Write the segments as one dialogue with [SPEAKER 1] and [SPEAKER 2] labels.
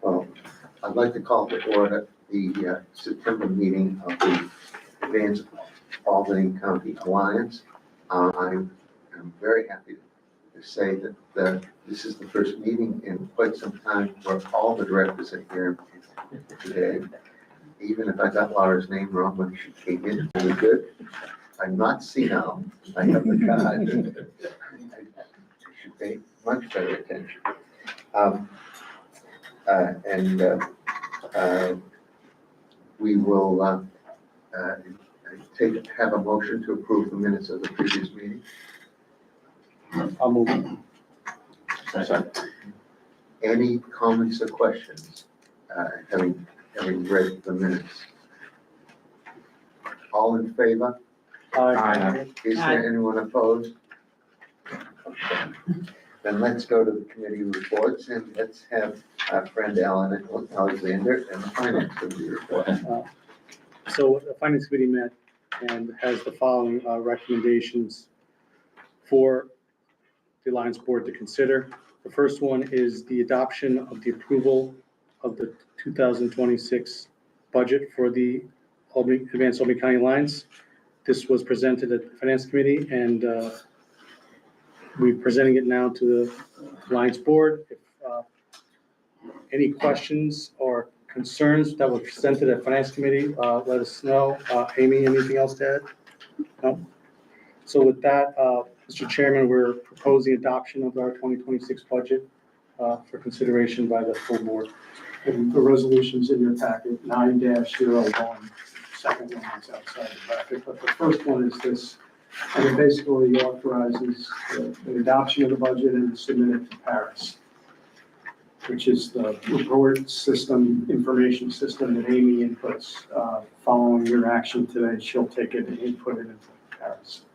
[SPEAKER 1] Well, I'd like to call to order the September meeting of the Advanced Albany County Alliance. I'm very happy to say that this is the first meeting in quite some time where all the directors are here today. Even if I got Laura's name wrong when she came in, it was good. I'm not senile. I have the card. I should pay much better attention. We will have a motion to approve the minutes of the previous meeting.
[SPEAKER 2] I'll move.
[SPEAKER 1] Any comments or questions, having read the minutes? All in favor?
[SPEAKER 2] Aye.
[SPEAKER 1] Is there anyone opposed? Okay. Then let's go to the committee reports and let's have our friend Alexander and the finance committee report.
[SPEAKER 2] So the finance committee met and has the following recommendations for the Alliance Board to consider. The first one is the adoption of the approval of the 2026 budget for the Advanced Albany County Alliance. This was presented at the finance committee and we're presenting it now to the Alliance Board. If any questions or concerns that were presented at finance committee, let us know. Amy, anything else to add? No? So with that, Mr. Chairman, we're proposing adoption of our 2026 budget for consideration by the full board.
[SPEAKER 3] And the resolution's in your packet, 9-01, second one is outside the packet, but the first one is this, and it basically authorizes the adoption of the budget and submit it to Paris, which is the report system, information system that Amy inputs. Following your action today, she'll take it and input it into Paris.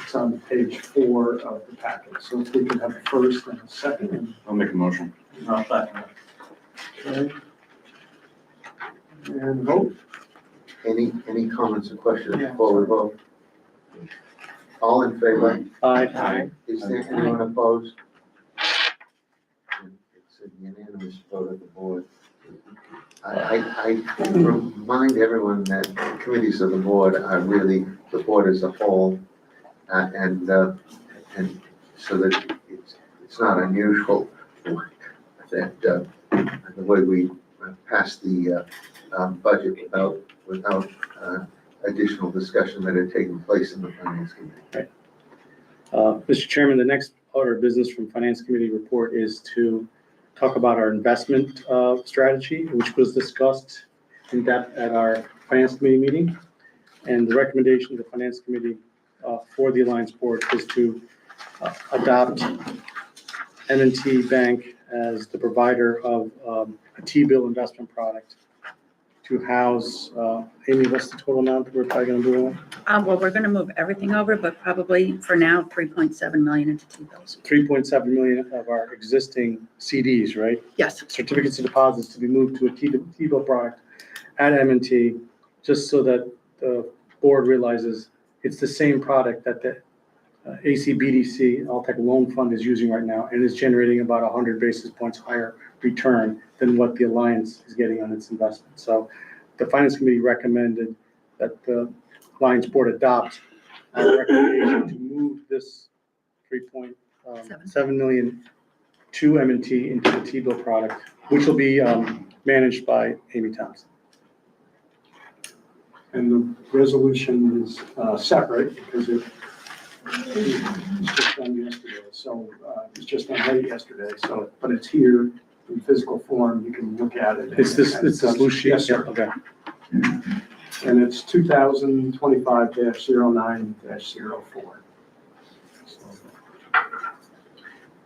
[SPEAKER 3] It's on page 4 of the packet. So if we could have a first and a second.
[SPEAKER 4] I'll make a motion.
[SPEAKER 3] Okay. And vote.
[SPEAKER 1] Any comments or questions before we vote? All in favor?
[SPEAKER 2] Aye.
[SPEAKER 1] Is there anyone opposed? It's a unanimous vote of the board. I remind everyone that committees of the board are really the board as a whole, and so that it's not unusual that the way we pass the budget without additional discussion that had taken place in the finance committee.
[SPEAKER 2] Mr. Chairman, the next order of business from finance committee report is to talk about our investment strategy, which was discussed in depth at our finance committee meeting. And the recommendation of the finance committee for the Alliance Board is to adopt M&T Bank as the provider of a T-bill investment product to house, Amy, what's the total amount that we're probably going to move on?
[SPEAKER 5] Well, we're going to move everything over, but probably for now, 3.7 million into T-bills.
[SPEAKER 2] 3.7 million of our existing CDs, right?
[SPEAKER 5] Yes.
[SPEAKER 2] Certificates of deposits to be moved to a T-bill product at M&T, just so that the board realizes it's the same product that the ACBDC, Altech Loan Fund, is using right now and is generating about 100 basis points higher return than what the Alliance is getting on its investment. So the Finance Committee recommended that the Alliance Board adopt our recommendation to move this 3.7 million to M&T into the T-bill product, which will be managed by Amy Thompson.
[SPEAKER 3] And the resolution is separate because it was just done yesterday. So it's just done late yesterday. So, but it's here in physical form. You can look at it.
[SPEAKER 2] It's this loose sheet?
[SPEAKER 3] Yes, sir.
[SPEAKER 2] Okay.
[SPEAKER 3] And it's 2025-09-04.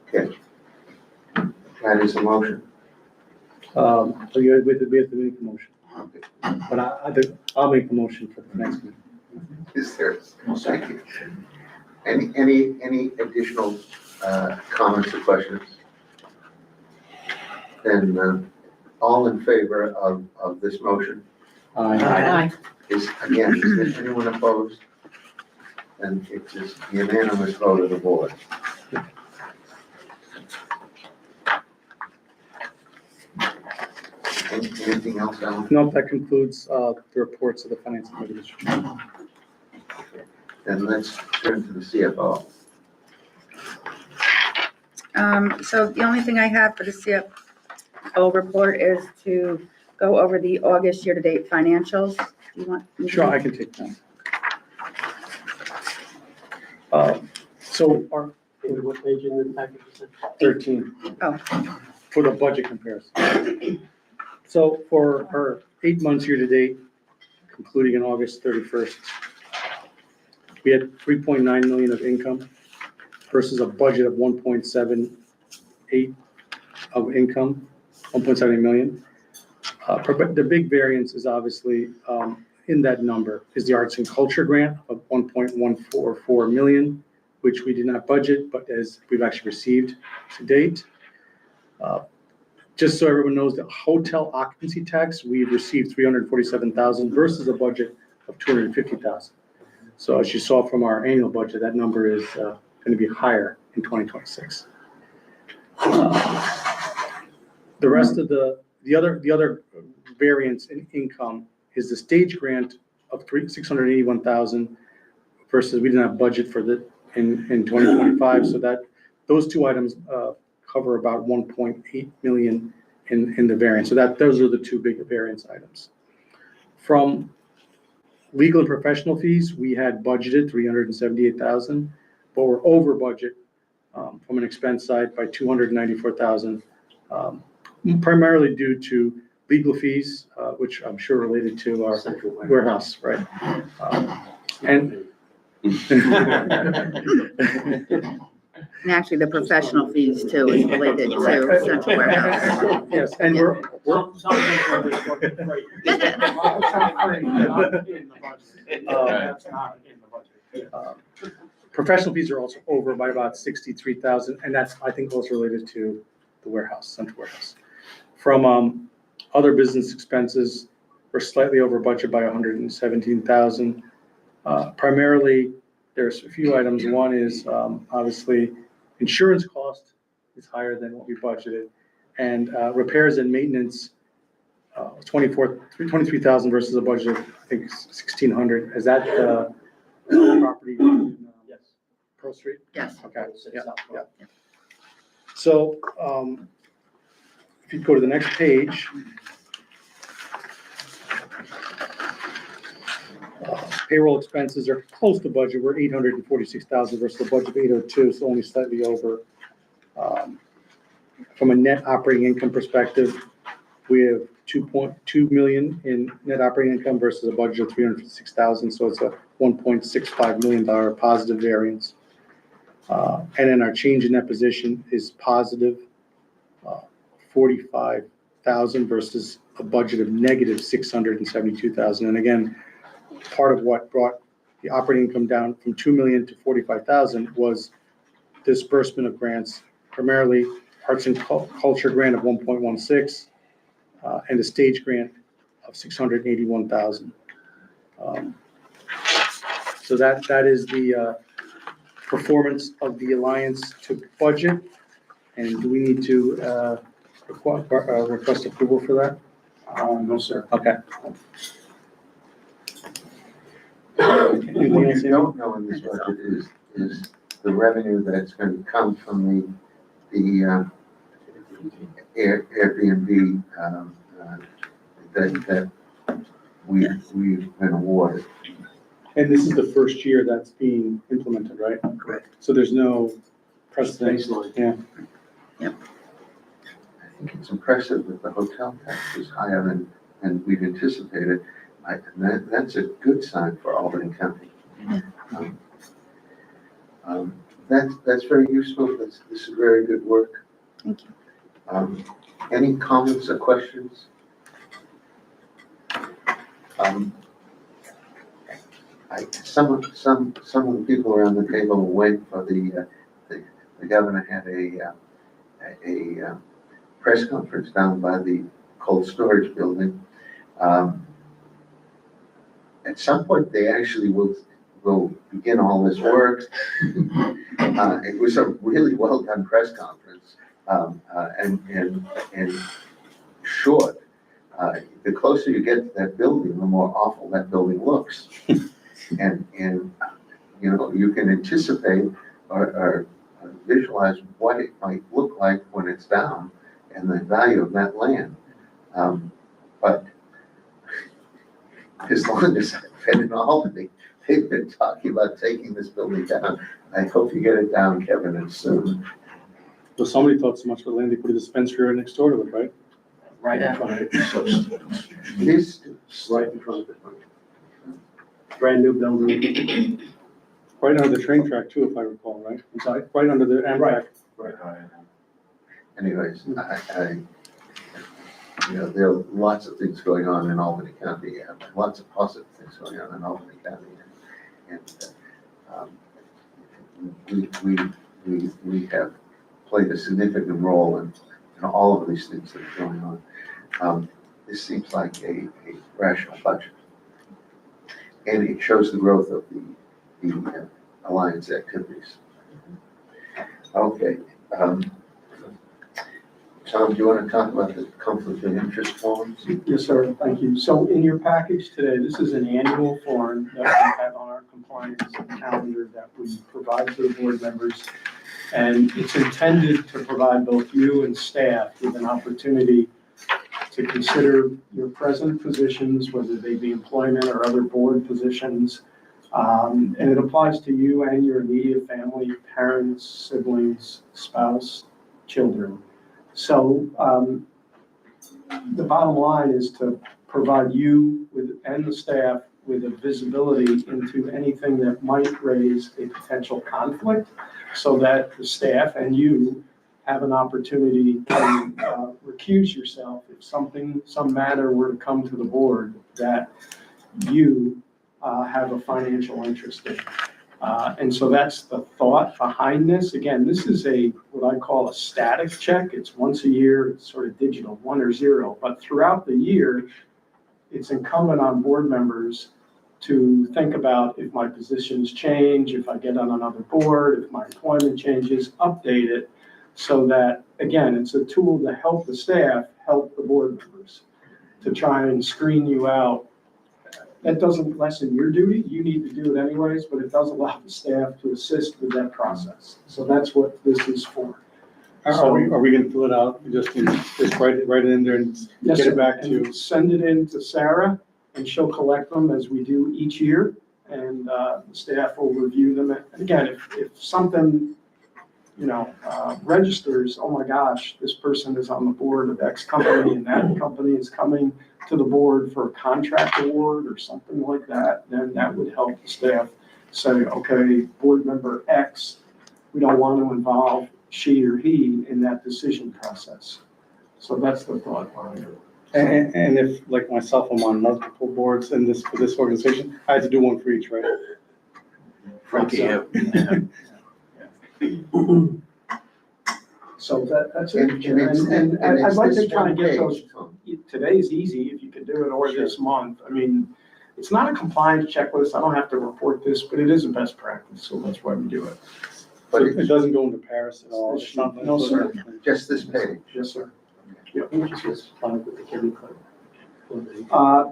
[SPEAKER 1] Okay. That is a motion.
[SPEAKER 2] So we have to make the motion.
[SPEAKER 1] Okay.
[SPEAKER 2] But I'll make the motion for the next meeting.
[SPEAKER 1] Is there? Thank you. Any additional comments or questions? Then all in favor of this motion?
[SPEAKER 5] Aye.
[SPEAKER 1] Is there anyone opposed? And it's just unanimous vote of the board. Anything else, Alan?
[SPEAKER 2] No, that concludes the reports of the Finance Committee, Mr. Chairman.
[SPEAKER 1] Then let's turn to the CFO.
[SPEAKER 5] So the only thing I have for the CFO report is to go over the August year-to-date financials. Do you want? me to-
[SPEAKER 2] Sure, I can take that. So our
[SPEAKER 3] What page in the package is it?
[SPEAKER 2] 13.
[SPEAKER 5] Oh.
[SPEAKER 2] For the budget comparison. So for our 8 months year-to-date, concluding on August 31st, we had 3.9 million of income versus a budget of 1.78 of income, 1.78 million. But the big variance is obviously in that number is the Arts and Culture grant of 1.144 million, which we did not budget, but as we've actually received to date. Just so everyone knows, the hotel occupancy tax, we've received 347,000 versus a budget of 250,000. So as you saw from our annual budget, that number is going to be higher in 2026. The rest of the other variance in income is the stage grant of 681,000 versus we didn't have budget for that in 2025. So that those two items cover about 1.8 million in the variance. So those are the two big variance items. From legal and professional fees, we had budgeted 378,000, but we're over budget from an expense side by 294,000, primarily due to legal fees, which I'm sure related to our warehouse, right? And
[SPEAKER 5] And actually, the professional fees too is related to central warehouse.
[SPEAKER 2] yes, and we're
[SPEAKER 3] That's not in the budget.
[SPEAKER 2] professional fees are also over by about 63,000, and that's, I think, also related to the warehouse, central warehouse. From other business expenses, we're slightly over budget by 117,000. Primarily, there's a few items. One is obviously insurance cost is higher than what we budgeted, and repairs and maintenance 23,000 versus a budget of I think 1,600. Is that property?
[SPEAKER 3] Yes.
[SPEAKER 2] Pearl Street?
[SPEAKER 5] Yes.
[SPEAKER 2] Okay, yeah. So, if you go to the next page. Payroll expenses are close to budget. We're 846,000 versus the budget of 802, so only slightly over. From a net operating income perspective, we have 2.2 million in net operating income versus a budget of 356,000, so it's a $1.65 million positive variance. And then our change in that position is positive 45,000 versus a budget of negative 672,000. And again, part of what brought the operating income down from 2 million to 45,000 was disbursement of grants, primarily Arts and Culture grant of 1.16 and a stage grant of 681,000. So that is the performance of the Alliance to budget. And do we need to request approval for that?
[SPEAKER 3] No, sir.
[SPEAKER 2] Okay.
[SPEAKER 1] What you don't know in this budget is the revenue that's going to come from the Airbnb that we've been awarded.
[SPEAKER 2] And this is the first year that's being implemented, right?
[SPEAKER 5] Correct.
[SPEAKER 2] So there's no precedent.
[SPEAKER 3] Baseline.
[SPEAKER 2] Yeah.
[SPEAKER 1] I think it's impressive that the hotel tax is higher than we'd anticipated. That's a good sign for Albany County. That's very useful. This is very good work.
[SPEAKER 5] Thank you.
[SPEAKER 1] Any comments or questions? Some of the people around the table went for the governor had a press conference down by the cold storage building. At some point, they actually will begin all this work. It was a really well done press conference and short, The closer you get to that building, the more awful that building looks. And, you know, you can anticipate or visualize what it might look like when it's down and the value of that land. But as long as I've been in Albany, they've been talking about taking this building down. I hope you get it down, Kevin, and soon.
[SPEAKER 2] Well, somebody thought so much for land, they put a dispensary right next door to it, right?
[SPEAKER 3] Right in front of it.
[SPEAKER 1] This,
[SPEAKER 3] Right in front of it. Brand new building.
[SPEAKER 2] Right under the train track too, if I recall, right?
[SPEAKER 3] I'm sorry?
[SPEAKER 2] Right under the Amtrak.
[SPEAKER 3] Right.
[SPEAKER 1] anyways, you know, there are lots of things going on in Albany County, lots of positive things going on in Albany County. We have played a significant role in all of these things that are going on. This seems like a rational budget. And it shows the growth of the Alliance activities. Okay. Tom, do you want to talk about the conflict of interest forms?
[SPEAKER 3] Yes, sir, thank you. So in your package today, this is an annual form that we have on our compliance calendar that we provide to the board members. And it's intended to provide both you and staff with an opportunity to consider your present positions, whether they be employment or other board positions. And it applies to you and your immediate family, parents, siblings, spouse, children. So the bottom line is to provide you with, and the staff with a visibility into anything that might raise a potential conflict so that the staff and you have an opportunity to recuse yourself if some matter were to come to the board that you have a financial interest in. And so that's the thought behind this. Again, this is what I call a static check. It's once a year, it's sort of digital, 1 or 0. But throughout the year, it's incumbent on board members to think about if my positions change, if I get on another board, if my employment changes, update it so that, again, it's a tool to help the staff, help the board members to try and screen you out. That doesn't lessen your duty, you need to do it anyways, but it does allow the staff to assist with that process. So that's what this is for.
[SPEAKER 2] Are we gonna fill it out, just write it in there and
[SPEAKER 3] Yes,
[SPEAKER 2] get
[SPEAKER 3] sir.
[SPEAKER 2] it back to you?
[SPEAKER 3] And send it in to Sarah, and she'll collect them as we do each year, and the staff will review them. And again, if something, registers, oh my gosh, this person is on the board of X company, and that company is coming to the board for a contract award or something like that, then that would help the staff say, okay, board member X, we don't want to involve she or he in that decision process. So that's the thought behind it.
[SPEAKER 2] And if, like myself, I'm on multiple boards for this organization, I had to do one for each, right?
[SPEAKER 3] So that's it.
[SPEAKER 1] And
[SPEAKER 3] And I'd
[SPEAKER 1] it's
[SPEAKER 3] like to
[SPEAKER 1] this
[SPEAKER 3] kind
[SPEAKER 1] one
[SPEAKER 3] of get
[SPEAKER 1] page,
[SPEAKER 3] those,
[SPEAKER 1] Tom.
[SPEAKER 3] today's easy if you can do it, or this month. I mean, it's not a compliance checklist, I don't have to report this, but it is a best practice, so that's why we do it.
[SPEAKER 1] But
[SPEAKER 2] So it doesn't go into Paris at all?
[SPEAKER 3] It's not- no, sir.
[SPEAKER 1] just this page.
[SPEAKER 3] Yes, sir.
[SPEAKER 4] Yes.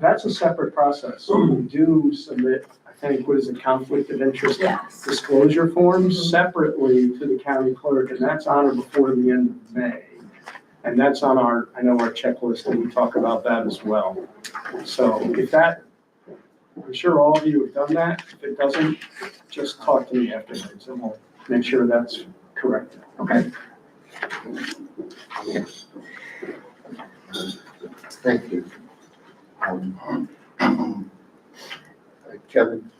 [SPEAKER 3] That's a separate process. So we do submit, I think, what is it, conflict of interest
[SPEAKER 5] Yes.
[SPEAKER 3] disclosure forms separately to the county clerk, and that's on or before the end of May. And that's on our checklist, and we talk about that as well. So if that, I'm sure all of you have done that. If it doesn't, just talk to me afterwards, and we'll make sure that's correct. Okay?
[SPEAKER 1] Thank you. Kevin?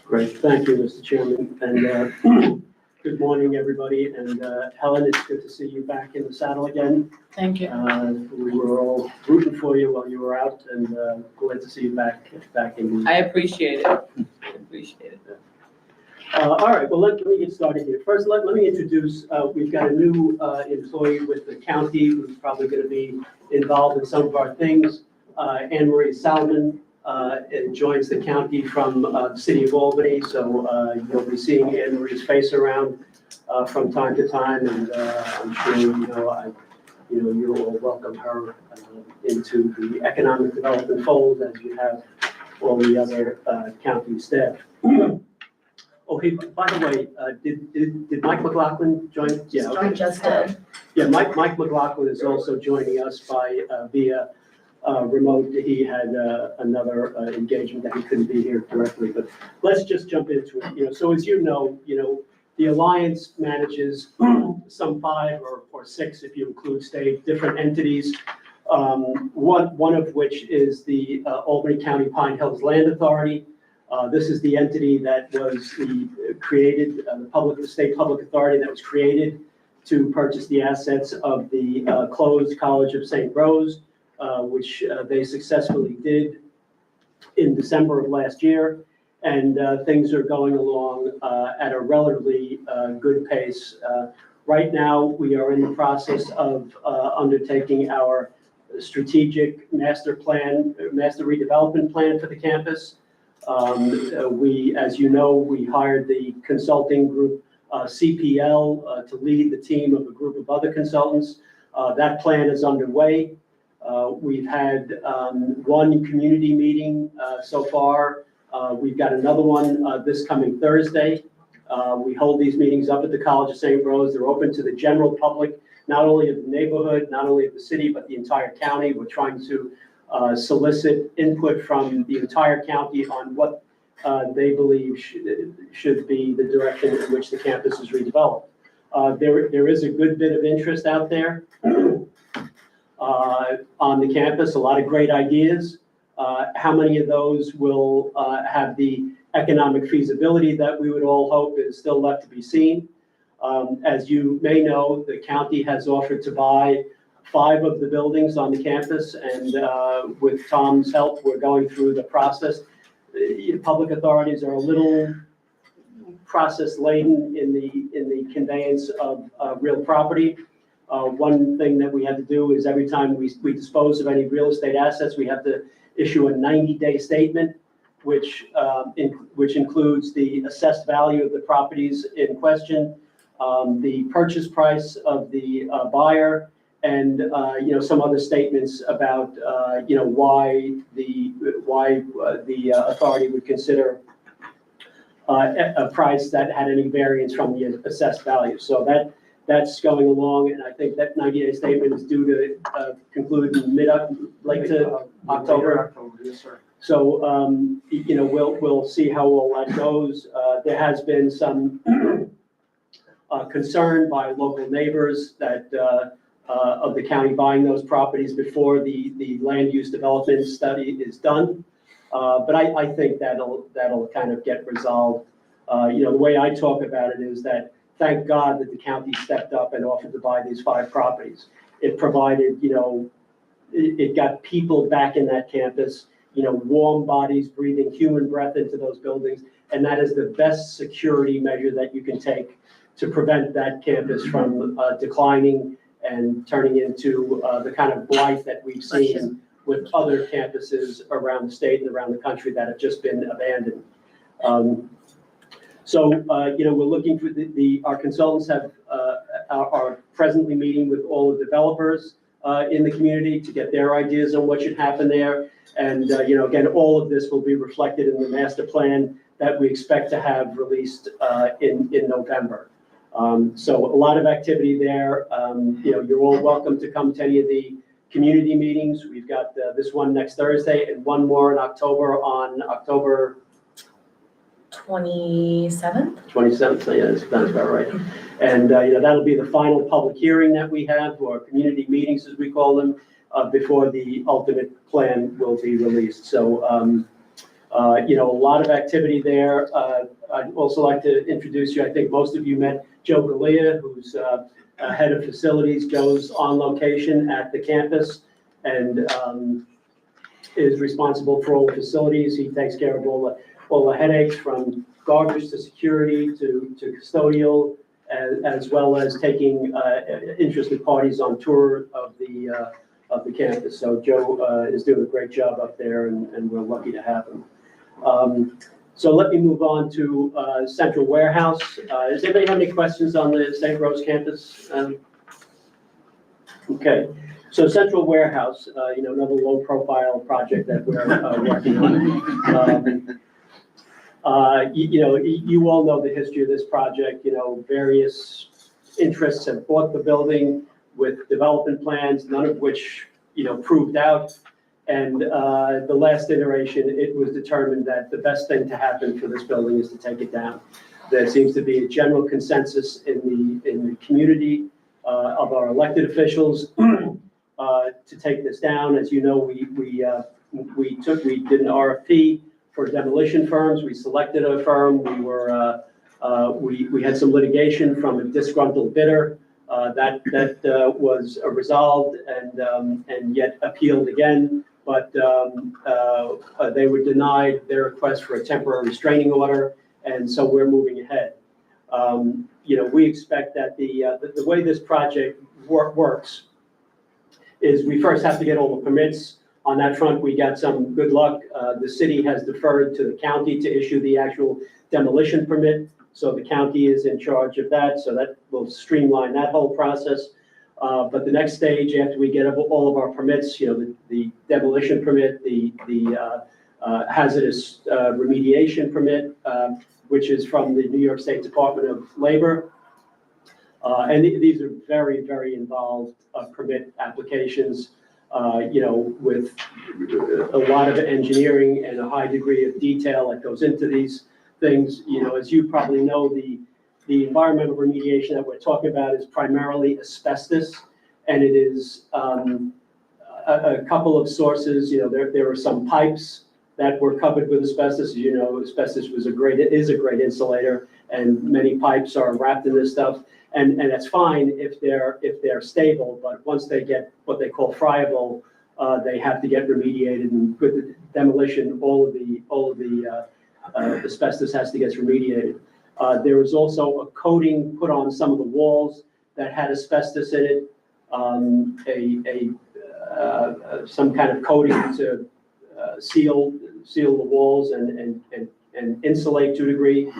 [SPEAKER 4] Great, thank you, Mr. Chairman, and good morning, everybody, and Helen, it's good to see you back in the saddle again.
[SPEAKER 5] Thank you.
[SPEAKER 4] We were all rooting for you while you were out, and glad to see you back in.
[SPEAKER 6] I appreciate it. I appreciate it.
[SPEAKER 4] All right, well, let me get started here. First, let me introduce, we've got a new employee with the county who's probably going to be involved in some of our things. Anne Marie Salmon joins the county from the city of Albany, so you'll be seeing Anne Marie's face around from time to time, and I'm sure, you will welcome her into the economic development fold as you have all the other county staff. Okay, by the way, did Mike McLaughlin join? Yeah, okay.
[SPEAKER 5] Just did.
[SPEAKER 4] Yeah, Mike McLaughlin is also joining us by via remote. He had another engagement that he couldn't be here directly, but let's just jump into it. So as you know, the Alliance manages some 5 or 6, if you include state, different entities. One of which is the Albany County Pine Hills Land Authority. This is the entity that was created, the state public authority that was created to purchase the assets of the closed College of St. Rose, which they successfully did in December of last year. And things are going along at a relatively good pace. Right now, we are in the process of undertaking our strategic master redevelopment plan for the campus. As you know, we hired the consulting group CPL to lead the team of a group of other consultants. That plan is underway. We've had 1 community meeting so far. We've got another one this coming Thursday. We hold these meetings up at the College of St. Rose. They're open to the general public, not only of the neighborhood, not only of the city, but the entire county. We're trying to solicit input from the entire county on what they believe should be the direction in which the campus is redeveloped. There is a good bit of interest out there on the campus, a lot of great ideas. How many of those will have the economic feasibility that we would all hope is still left to be seen. As you may know, the county has offered to buy 5 of the buildings on the campus, and with Tom's help, we're going through the process. Public authorities are a little process laden in the conveyance of real property. One thing that we have to do is every time we dispose of any real estate assets, we have to issue a 90-day statement, which includes the assessed value of the properties in question, the purchase price of the buyer, and some other statements about why the authority would consider a price that had any variance from the assessed value. So that's going along, and I think that 90-day statement is due to conclude in late to October.
[SPEAKER 3] Yes, sir.
[SPEAKER 4] So we'll see how all that goes. There has been some concern by local neighbors that of the county buying those properties before the land use development study is done. But I think that'll kind of get resolved. The way I talk about it is that thank God that the county stepped up and offered to buy these 5 properties. It provided, it got people back in that campus, warm bodies breathing human breath into those buildings. And that is the best security measure that you can take to prevent that campus from declining and turning into the kind of blight that we've seen with other campuses around the state and around the country that have just been abandoned. So we're looking for our consultants are presently meeting with all the developers in the community to get their ideas on what should happen there. And, again, all of this will be reflected in the master plan that we expect to have released in November. So a lot of activity there. You're all welcome to come to any of the community meetings. We've got this one next Thursday and one more in October on October
[SPEAKER 7] 27th?
[SPEAKER 4] 27th, so yeah, that's about right. And, that'll be the final public hearing that we have, or community meetings, as we call them, before the ultimate plan will be released. So, a lot of activity there. I'd also like to introduce you, I think most of you met Joe Galea, who's head of facilities. Joe's on location at the campus and is responsible for all the facilities. He takes care of all the headaches, from garbage to security to custodial, as well as taking interested parties on tour of the campus. So Joe is doing a great job up there, and we're lucky to have him. So let me move on to Central Warehouse. Does anybody have any questions on the St. Rose campus? Okay, so Central Warehouse, another low-profile project that we're working on. You all know the history of this project, various interests have bought the building with development plans, none of which, proved out. And the last iteration, it was determined that the best thing to happen for this building is to take it down. There seems to be a general consensus in the community of our elected officials to take this down. As you know, we did an RFP for demolition firms. We selected a firm. We had some litigation from a disgruntled bidder that was resolved and yet appealed again. But they were denied their request for a temporary restraining order, and so we're moving ahead. We expect that the way this project works is we first have to get all the permits. On that front, we got some good luck. The city has deferred to the county to issue the actual demolition permit, so the county is in charge of that, so that will streamline that whole process. But the next stage, after we get all of our permits, the demolition permit, the hazardous remediation permit, which is from the New York State Department of Labor. And these are very, very involved permit applications, with a lot of engineering and a high degree of detail that goes into these things. As you probably know, the environmental remediation that we're talking about is primarily asbestos, and it is a couple of sources. There were some pipes that were covered with asbestos. As you know, asbestos is a great insulator, and many pipes are wrapped in this stuff. And that's fine if they're stable, but once they get what they call friable, they have to get remediated. And with the demolition, all of the asbestos has to get remediated. There was also a coating put on some of the walls that had asbestos in it, some kind of coating to seal the walls and insulate to a degree.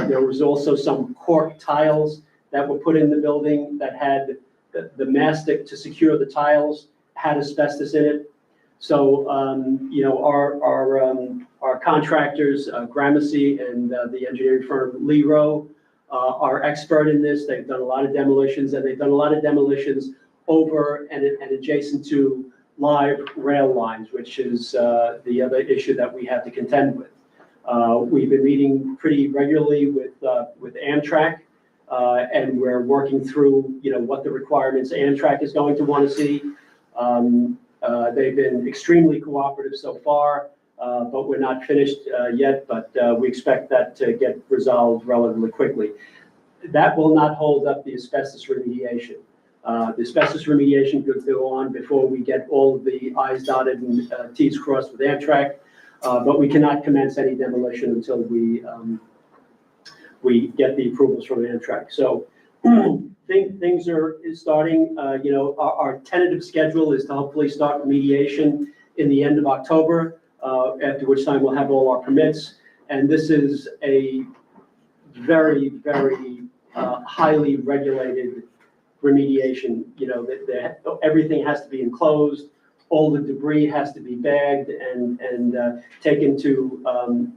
[SPEAKER 4] There was also some cork tiles that were put in the building that had the mastic to secure the tiles had asbestos in it. So, our contractors, Gramercy and the engineering firm Lero, are expert in this. They've done a lot of demolitions, and they've done a lot of demolitions over and adjacent to live rail lines, which is the other issue that we have to contend with. We've been meeting pretty regularly with Amtrak, and we're working through, what the requirements Amtrak is going to want to see. They've been extremely cooperative so far, but we're not finished yet, but we expect that to get resolved relatively quickly. That will not hold up the asbestos remediation. The asbestos remediation could go on before we get all of the I's dotted and T's crossed with Amtrak, but we cannot commence any demolition until we get the approvals from Amtrak. So things are starting. Our tentative schedule is to hopefully start remediation in the end of October, after which time we'll have all our permits. And this is a very, very highly regulated remediation. Everything has to be enclosed. All the debris has to be bagged and taken to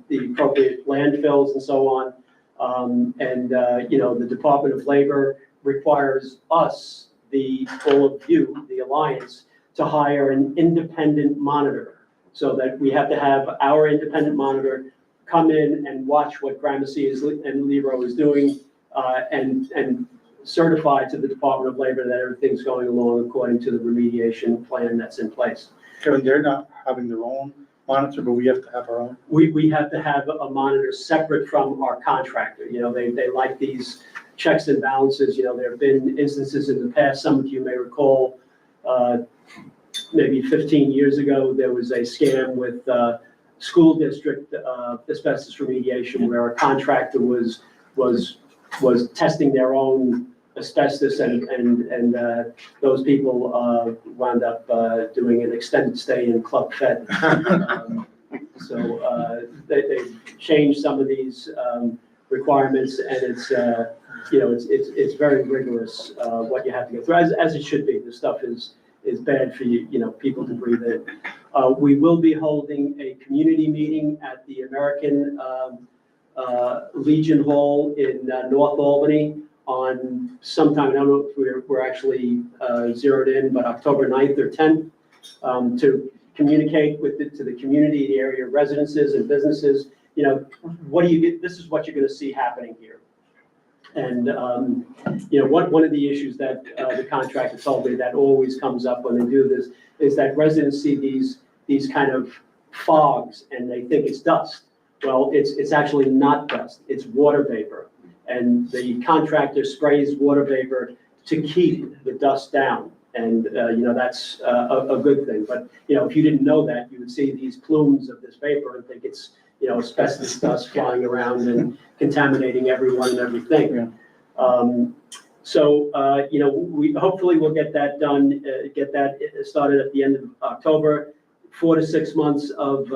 [SPEAKER 4] the appropriate landfills and so on. The Department of Labor requires us, all of you, the Alliance, to hire an independent monitor, so that we have to have our independent monitor come in and watch what Gramercy and Lero is doing, and certify to the Department of Labor that everything's going along according to the remediation plan that's in place.
[SPEAKER 2] Kevin, they're not having their own monitor, but we have to have our own.
[SPEAKER 4] We have to have a monitor separate from our contractor. They like these checks and balances. There have been instances in the past, some of you may recall, maybe 15 years ago, there was a scam with school district asbestos remediation where a contractor was testing their own asbestos, and those people wound up doing an extended stay in Club Fed. So they changed some of these requirements, and it's very rigorous, what you have to go through, as it should be. This stuff is bad for you, people to breathe in. We will be holding a community meeting at the American Legion Hall in North Albany on sometime, I don't know if we're actually zeroed in, but October 9th or 10th, to communicate to the community, the area residences and businesses, what do you get, this is what you're gonna see happening here. And, one of the issues that the contractor told me that always comes up when they do this is that residents see these kind of fogs and they think it's dust. Well, it's actually not dust, it's water vapor. And the contractor sprays water vapor to keep the dust down. And, that's a good thing. But, if you didn't know that, you would see these plumes of this vapor and think it's, asbestos dust flying around and contaminating everyone and everything. We hopefully we'll get that done, get that started at the end of October, 4 to 6 months of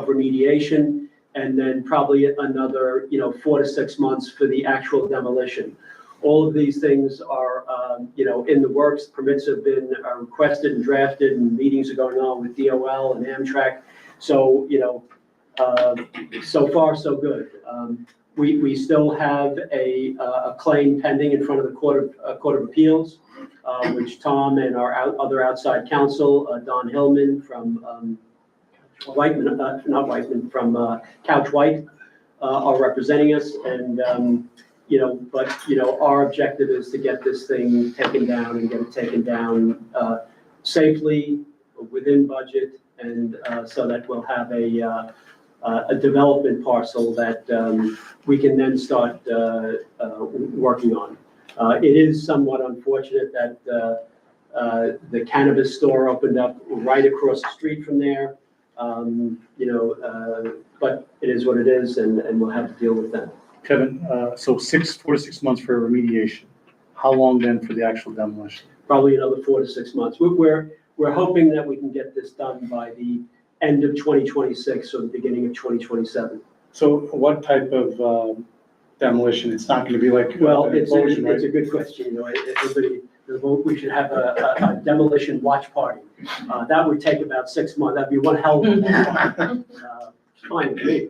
[SPEAKER 4] remediation, and then probably another, 4 to 6 months for the actual demolition. All of these things are, in the works. Permits have been requested and drafted, and meetings are going on with DOL and Amtrak. So, so far, so good. We still have a claim pending in front of the Court of Appeals, which Tom and our other outside counsel, Don Hillman from from Couch White, are representing us. And, our objective is to get this thing taken down and get it taken down safely, within budget, and so that we'll have a development parcel that we can then start working on. It is somewhat unfortunate that the cannabis store opened up right across the street from there. But it is what it is, and we'll have to deal with that.
[SPEAKER 2] Kevin, so 4 to 6 months for remediation. How long then for the actual demolition?
[SPEAKER 4] Probably another 4 to 6 months. We're hoping that we can get this done by the end of 2026 or the beginning of 2027.
[SPEAKER 2] So what type of demolition? It's not going to be like.
[SPEAKER 4] Well,
[SPEAKER 2] an
[SPEAKER 4] it's
[SPEAKER 2] implosion, right?
[SPEAKER 4] a good question. Everybody, we should have a demolition watch party. That would take about 6 months. That'd be one hell of a fine with me.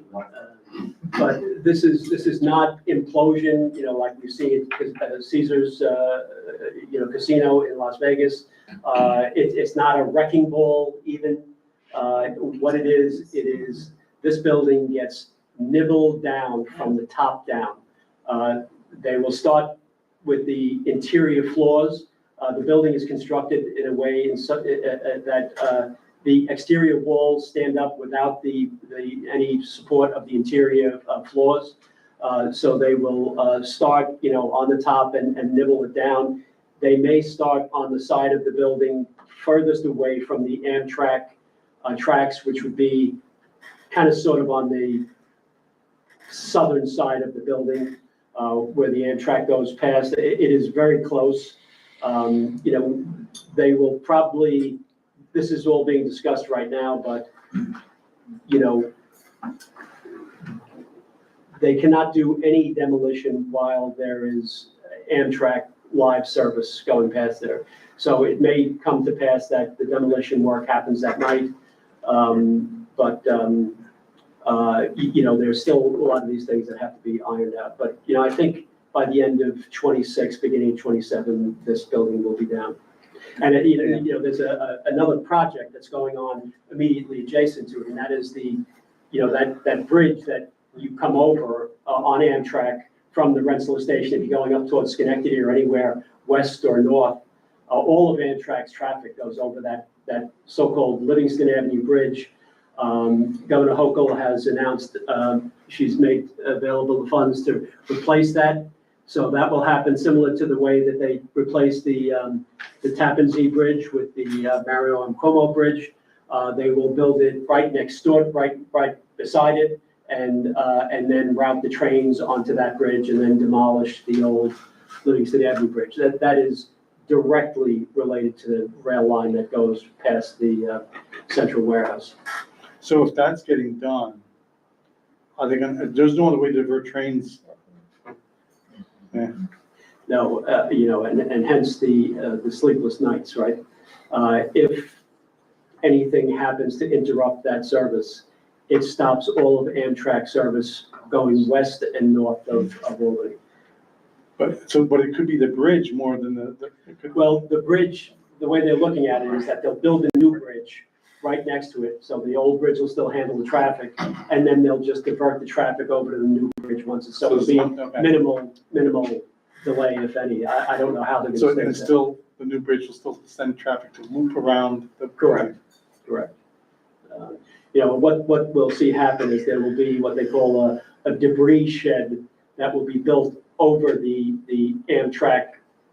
[SPEAKER 4] But this is not implosion, like we see at Caesar's, casino in Las Vegas. It's not a wrecking ball even. What it is, this building gets nibbled down from the top down. They will start with the interior floors. The building is constructed in a way that the exterior walls stand up without any support of the interior floors. So they will start, on the top and nibble it down. They may start on the side of the building furthest away from the Amtrak tracks, which would be kind of sort of on the southern side of the building, where the Amtrak goes past. It is very close. They will probably, this is all being discussed right now, but, they cannot do any demolition while there is Amtrak live service going past there. So it may come to pass that the demolition work happens that night. There's still a lot of these things that have to be ironed out. But, I think by the end of 26, beginning of 27, this building will be down. And, there's another project that's going on immediately adjacent to it, and that is that bridge that you come over on Amtrak from the Rensselaer station, if you're going up towards Schenectady or anywhere west or north. All of Amtrak's traffic goes over that so-called Livingston Avenue Bridge. Governor Hochul has announced she's made available the funds to replace that. So that will happen similar to the way that they replaced the Tappan Zee Bridge with the Mario M. Cuomo Bridge. They will build it right next door, right beside it, and then route the trains onto that bridge and then demolish the old Livingston Avenue Bridge. That is directly related to the rail line that goes past the central warehouse.
[SPEAKER 2] So if that's getting done, are they there's no other way to divert trains? Yeah.
[SPEAKER 4] No, and hence the sleepless nights, right? If anything happens to interrupt that service, it stops all of Amtrak service going west and north of Albany.
[SPEAKER 2] But it could be the bridge more than it could.
[SPEAKER 4] Well, the bridge, the way they're looking at it is that they'll build a new bridge right next to it. So the old bridge will still handle the traffic, and then they'll just divert the traffic over to the new bridge once it's, so it'll be
[SPEAKER 2] Okay.
[SPEAKER 4] minimal delay, if any. I don't know how they're
[SPEAKER 2] So
[SPEAKER 4] gonna
[SPEAKER 2] and
[SPEAKER 4] fix
[SPEAKER 2] it's
[SPEAKER 4] that.
[SPEAKER 2] still, the new bridge will still send traffic to loop around the.
[SPEAKER 4] Correct. Correct. What we'll see happen is there will be what they call a debris shed that will be built over the Amtrak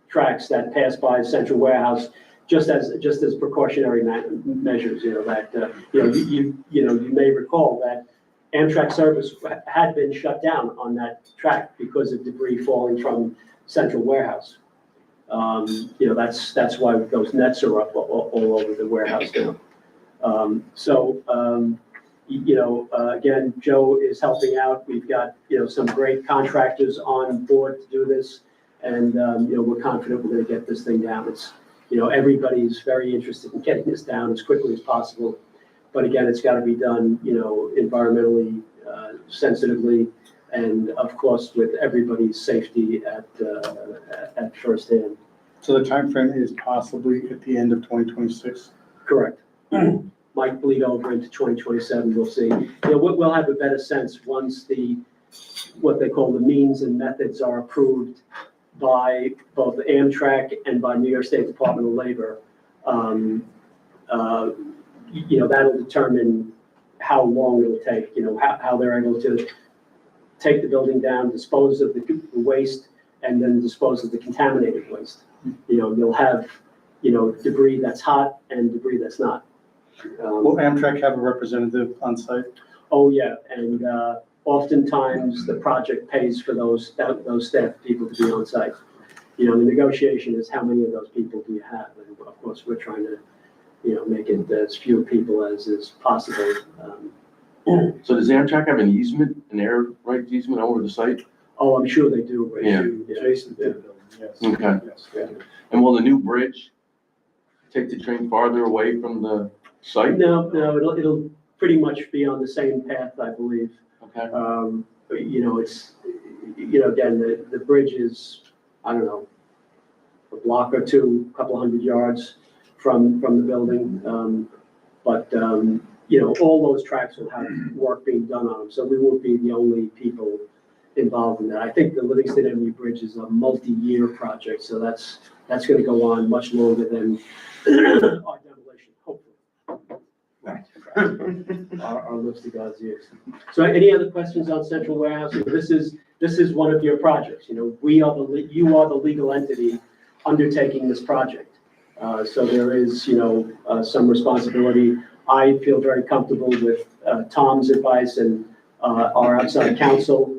[SPEAKER 4] tracks that pass by Central Warehouse, just as precautionary measures, that, you may recall that Amtrak service had been shut down on that track because of debris falling from Central Warehouse. That's why those nets are up all over the warehouse now. Again, Joe is helping out. We've got, some great contractors on board to do this. And, we're confident we're gonna get this thing down. It's, everybody's very interested in getting this down as quickly as possible. But again, it's gotta be done, environmentally, sensitively, and of course, with everybody's safety at first hand.
[SPEAKER 2] So the timeframe is possibly at the end of 2026?
[SPEAKER 4] Correct. Might bleed over into 2027, we'll see. We'll have a better sense once what they call the means and methods are approved by both Amtrak and by New York State Department of Labor. That'll determine how long it'll take, how they're able to take the building down, dispose of the waste, and then dispose of the contaminated waste. You'll have, debris that's hot and debris that's not.
[SPEAKER 2] Will Amtrak have a representative on site?
[SPEAKER 4] Oh, yeah, and oftentimes the project pays for those staff people to be on site. The negotiation is how many of those people do you have? And of course, we're trying to, make it as few people as is possible.
[SPEAKER 7] So does Amtrak have an easement, an air rights easement over the site?
[SPEAKER 4] Oh, I'm sure they do. Ray.
[SPEAKER 7] Yeah.
[SPEAKER 3] Jason did build, yes.
[SPEAKER 7] Okay.
[SPEAKER 3] Yes.
[SPEAKER 4] Yeah.
[SPEAKER 7] And will the new bridge take the train farther away from the site?
[SPEAKER 4] No, it'll pretty much be on the same path, I believe.
[SPEAKER 7] Okay.
[SPEAKER 4] It's, again, the bridge is, I don't know, a block or two, a couple hundred yards from the building. All those tracks will have work being done on them, so we won't be the only people involved in that. I think the Livingston Avenue Bridge is a multi-year project, so that's gonna go on much longer than our demolition, hopefully. Our lips to God's ears. So any other questions on Central Warehouse? This is one of your projects, you are the legal entity undertaking this project. So there is, some responsibility. I feel very comfortable with Tom's advice and our outside counsel.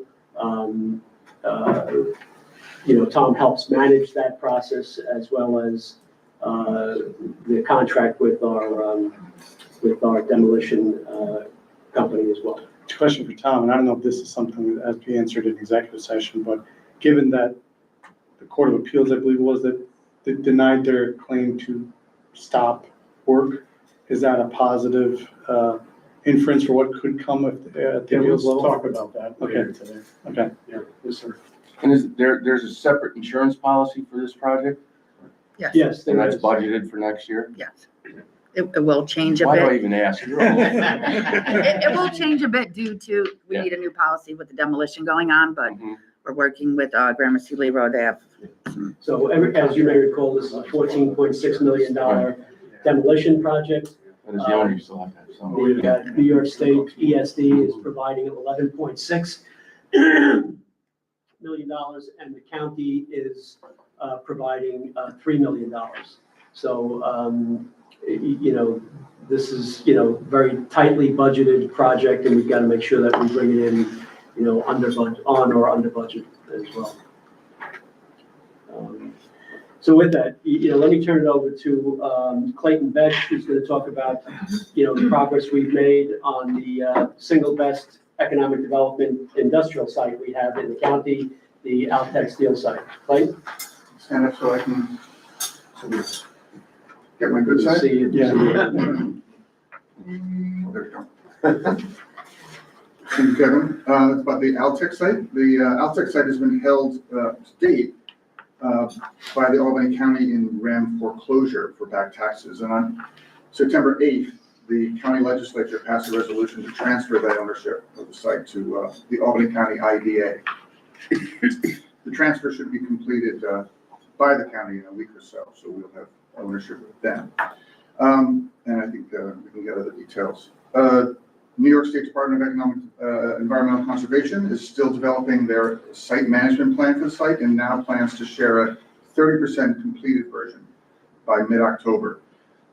[SPEAKER 4] Tom helps manage that process as well as the contract with our demolition company as well.
[SPEAKER 2] Question for Tom, and I don't know if this is something that has to be answered in executive session, but given that the Court of Appeals, I believe, was that denied their claim to stop work, is that a positive inference for what could come at the appeals
[SPEAKER 3] We'll
[SPEAKER 2] level?
[SPEAKER 3] talk about that later today.
[SPEAKER 2] Okay.
[SPEAKER 3] Yeah, yes, sir.
[SPEAKER 7] And there's a separate insurance policy for this project?
[SPEAKER 4] Yes,
[SPEAKER 7] And
[SPEAKER 4] there
[SPEAKER 7] that's
[SPEAKER 4] is.
[SPEAKER 7] budgeted for next year?
[SPEAKER 5] Yes. It will change a
[SPEAKER 7] Why do I
[SPEAKER 5] bit.
[SPEAKER 7] even ask? You're old.
[SPEAKER 5] It will change a bit due to, we need a new policy with the demolition going on, but
[SPEAKER 7] Mhm.
[SPEAKER 5] we're working with Gramercy Lee Road. They have some,
[SPEAKER 4] So as you may recall, this is a $14.6 million demolition project.
[SPEAKER 7] And as the owner, you still have to have some.
[SPEAKER 4] The New York State ESD is providing $11.6 million, and the county is providing $3 million. So, this is, very tightly budgeted project, and we've got to make sure that we bring it in, on or under budget as well. So with that, let me turn it over to Clayton Beck, who's going to talk about, the progress we've made on the single best economic development industrial site we have in the county, the Altech Steel site. Clayton?
[SPEAKER 8] Stand up so I can get my good side.
[SPEAKER 4] See you.
[SPEAKER 3] Yeah.
[SPEAKER 8] There we go. Thank you, Kevin. It's about the Altech site. The Altech site has been held to date by the Albany County in RAM foreclosure for back taxes. And on September 8th, the county legislature passed a resolution to transfer that ownership of the site to the Albany County IDA. The transfer should be completed by the county in a week or so we'll have ownership of them. And I think we can get other details. New York State Department of Environmental Conservation is still developing their site management plan for the site and now plans to share a 30% completed version by mid-October.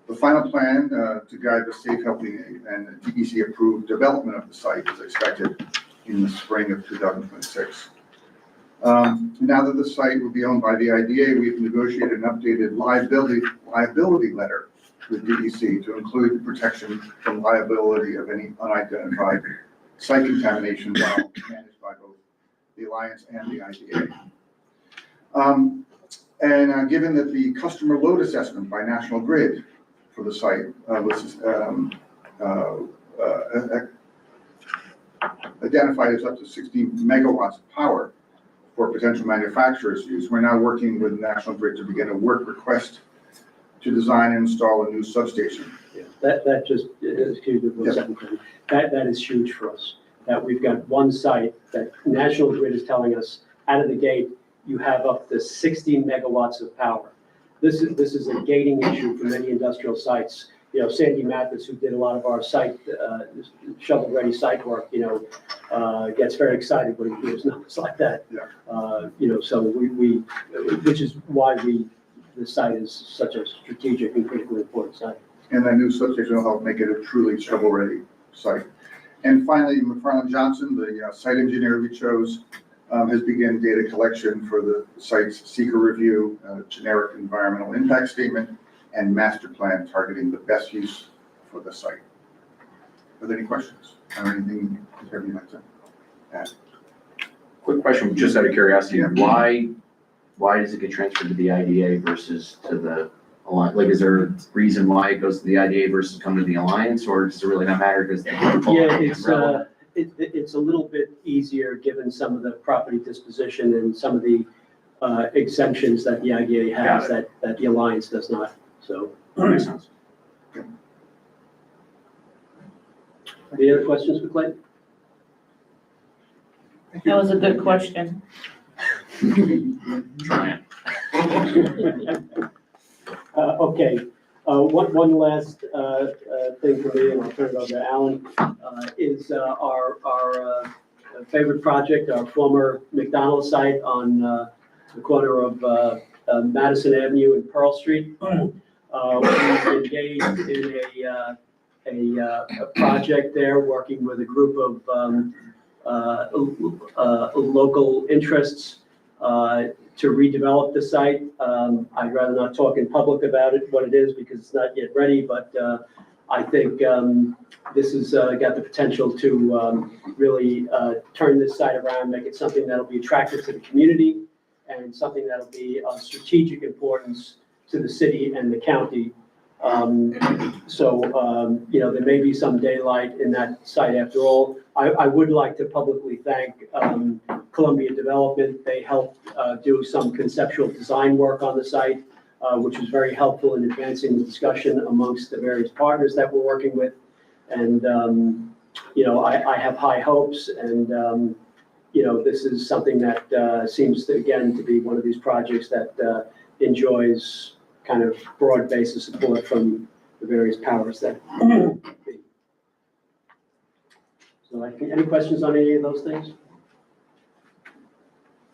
[SPEAKER 8] The final plan to guide the safe, healthy, and DEC-approved development of the site is expected in the spring of 2026. Now that the site will be owned by the IDA, we've negotiated an updated liability letter with DEC to include the protection from liability of any unidentified site contamination while managed by both the Alliance and the IDA. Given that the customer load assessment by National Grid for the site was identified as up to 16 megawatts of power for potential manufacturers' use, we're now working with National Grid to begin a work request to design and install a new substation.
[SPEAKER 4] Yeah, that just, excuse me for a second, that is huge for us. That we've got one site that National Grid is telling us out of the gate, you have up to 60 megawatts of power. This is a gating issue for many industrial sites. You know, Sandy Mathis, who did a lot of our site, shovel-ready site work, gets very excited when he hears numbers like that.
[SPEAKER 8] Yeah.
[SPEAKER 4] So which is why the site is such a strategic and critically important site.
[SPEAKER 8] And that new substation will help make it a truly shovel-ready site. And finally, McFarland Johnson, the site engineer we chose, has begun data collection for the site's seeker review, generic environmental impact statement, and master plan targeting the best use for the site. Are there any questions or anything you'd like to add?
[SPEAKER 9] Quick question, just out of curiosity, why does it get transferred to the IDA versus to the Alliance? Like, is there a reason why it goes to the IDA versus coming to the Alliance, or does it really not matter because they both fall
[SPEAKER 4] Yeah,
[SPEAKER 9] under the umbrella?
[SPEAKER 4] it's a little bit easier given some of the property disposition and some of the exemptions that the IDA has that the Alliance does not, so.
[SPEAKER 9] That makes sense.
[SPEAKER 4] Any other questions for Clayton?
[SPEAKER 10] That was a good question.
[SPEAKER 9] Trying.
[SPEAKER 4] Okay, one last thing for me, and I'll turn it over to Alan, is our favorite project, our former McDonald's site on the corner of Madison Avenue and Pearl Street. We've engaged in a project there, working with a group of local interests to redevelop the site. I'd rather not talk in public about it, what it is, because it's not yet ready, but I think this has got the potential to really turn this site around, make it something that'll be attractive to the community and something that'll be of strategic importance to the city and the county. There may be some daylight in that site after all. I would like to publicly thank Columbia Development. They helped do some conceptual design work on the site, which was very helpful in advancing the discussion amongst the various partners that we're working with. And, I have high hopes, and, this is something that seems to, again, to be one of these projects that enjoys kind of broad base of support from the various powers that be. So any questions on any of those things?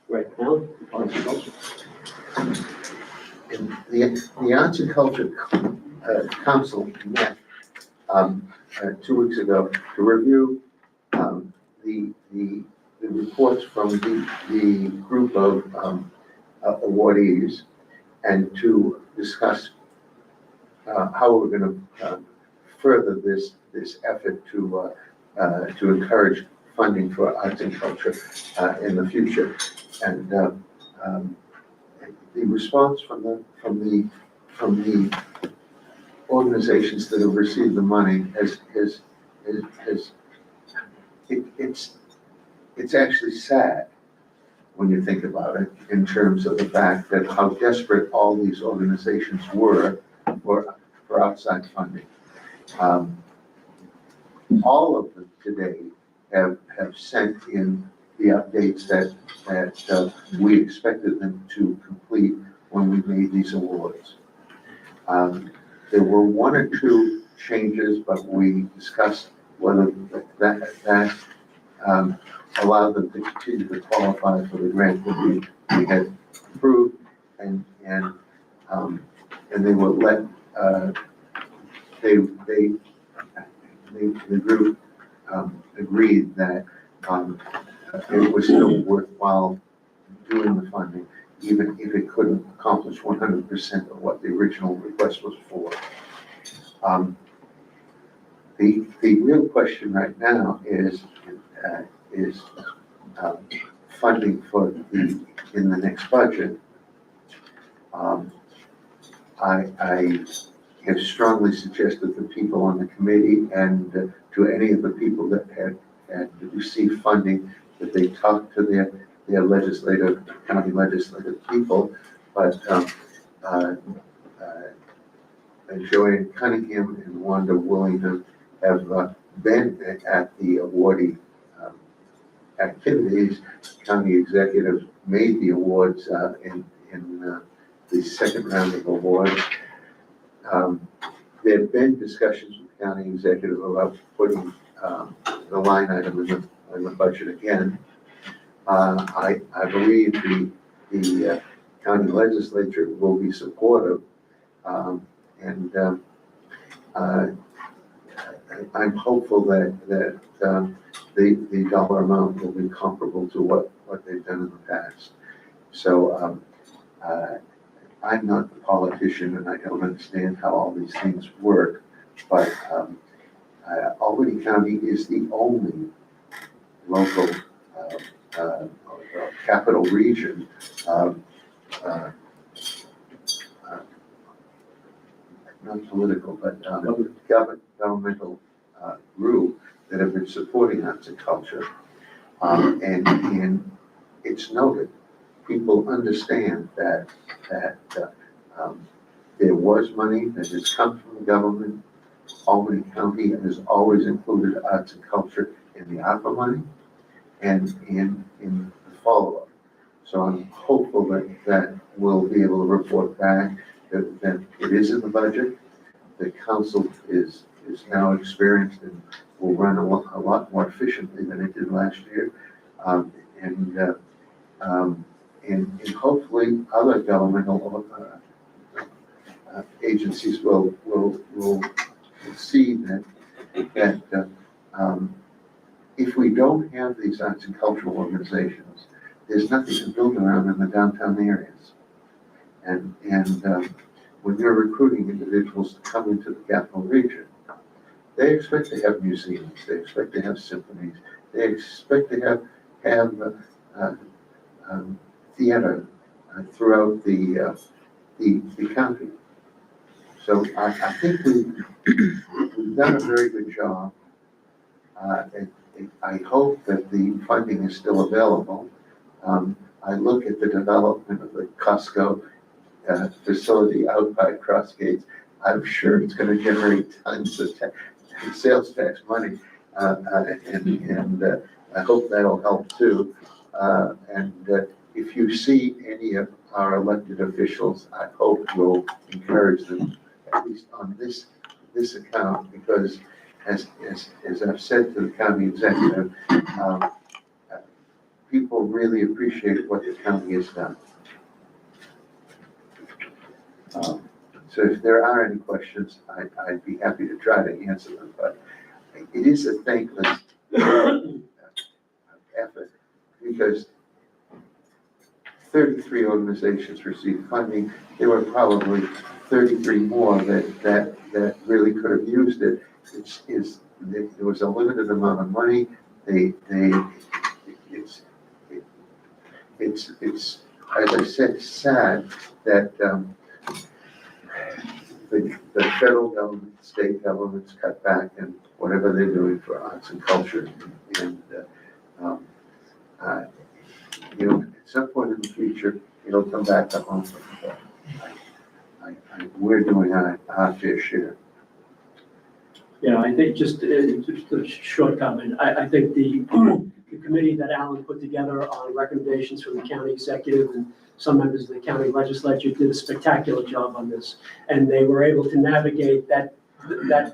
[SPEAKER 4] Right, Alan?
[SPEAKER 1] The Arts and Culture Council met 2 weeks ago to review the reports from the group of awardees and to discuss how we're going to further this effort to encourage funding for arts and culture in the future. And the response from the organizations that have received the money it's actually sad when you think about it, in terms of the fact that how desperate all these organizations were for outside funding. All of them today have sent in the updates that we expected them to complete when we made these awards. There were one or two changes, but we discussed whether that allowed them to continue to qualify for the grant that we had approved, and they were let, the group agreed that it was still worthwhile doing the funding, even if it couldn't accomplish 100% of what the original request was for. The real question right now is funding for in the next budget. I have strongly suggested to people on the committee and to any of the people that had received funding that they talk to their county legislative people, but Joanne Cunningham and Wanda Willingham have been at the awardee activities. County executive made the awards in the second round of awards. There have been discussions with county executive about putting the line item in the budget again. I believe the county legislature will be supportive, and I'm hopeful that the dollar amount will be comparable to what they've done in the past. So I'm not the politician, and I don't understand how all these things work, but Albany County is the only local capital region not political, but governmental group that have been supporting arts and culture. And it's noted, people understand that there was money that has come from the government. Albany County has always included arts and culture in the AACA money and in the follow-up. So I'm hopeful that we'll be able to report back that it is in the budget. The council is now experienced and will run a lot more efficiently than it did last year. And hopefully other governmental agencies will see that if we don't have these arts and cultural organizations, there's nothing to build around in the downtown areas. And when you're recruiting individuals to come into the capital region, they expect to have museums, they expect to have symphonies, they expect to have theater throughout the county. So I think we've done a very good job. I hope that the funding is still available. I look at the development of the Costco facility out by Crossgates. I'm sure it's going to generate tons of sales tax money, and I hope that'll help too. And if you see any of our elected officials, I hope you'll encourage them, at least on this account, because as I've said to the county executive, people really appreciate what the county has done. So if there are any questions, I'd be happy to try to answer them, but it is a thankless effort, because 33 organizations received funding. There were probably 33 more that really could have used it. There was a limited amount of money. it's, as I said, sad that, the federal government, state governments cut back and whatever they're doing for arts and culture. And, you know, at some point in the future, it'll come back to haunt them. But we're doing our fair share.
[SPEAKER 4] Yeah, I think just a short comment. I think the committee that Alan put together on recommendations from the county executive and some members of the county legislature did a spectacular job on this. And they were able to navigate that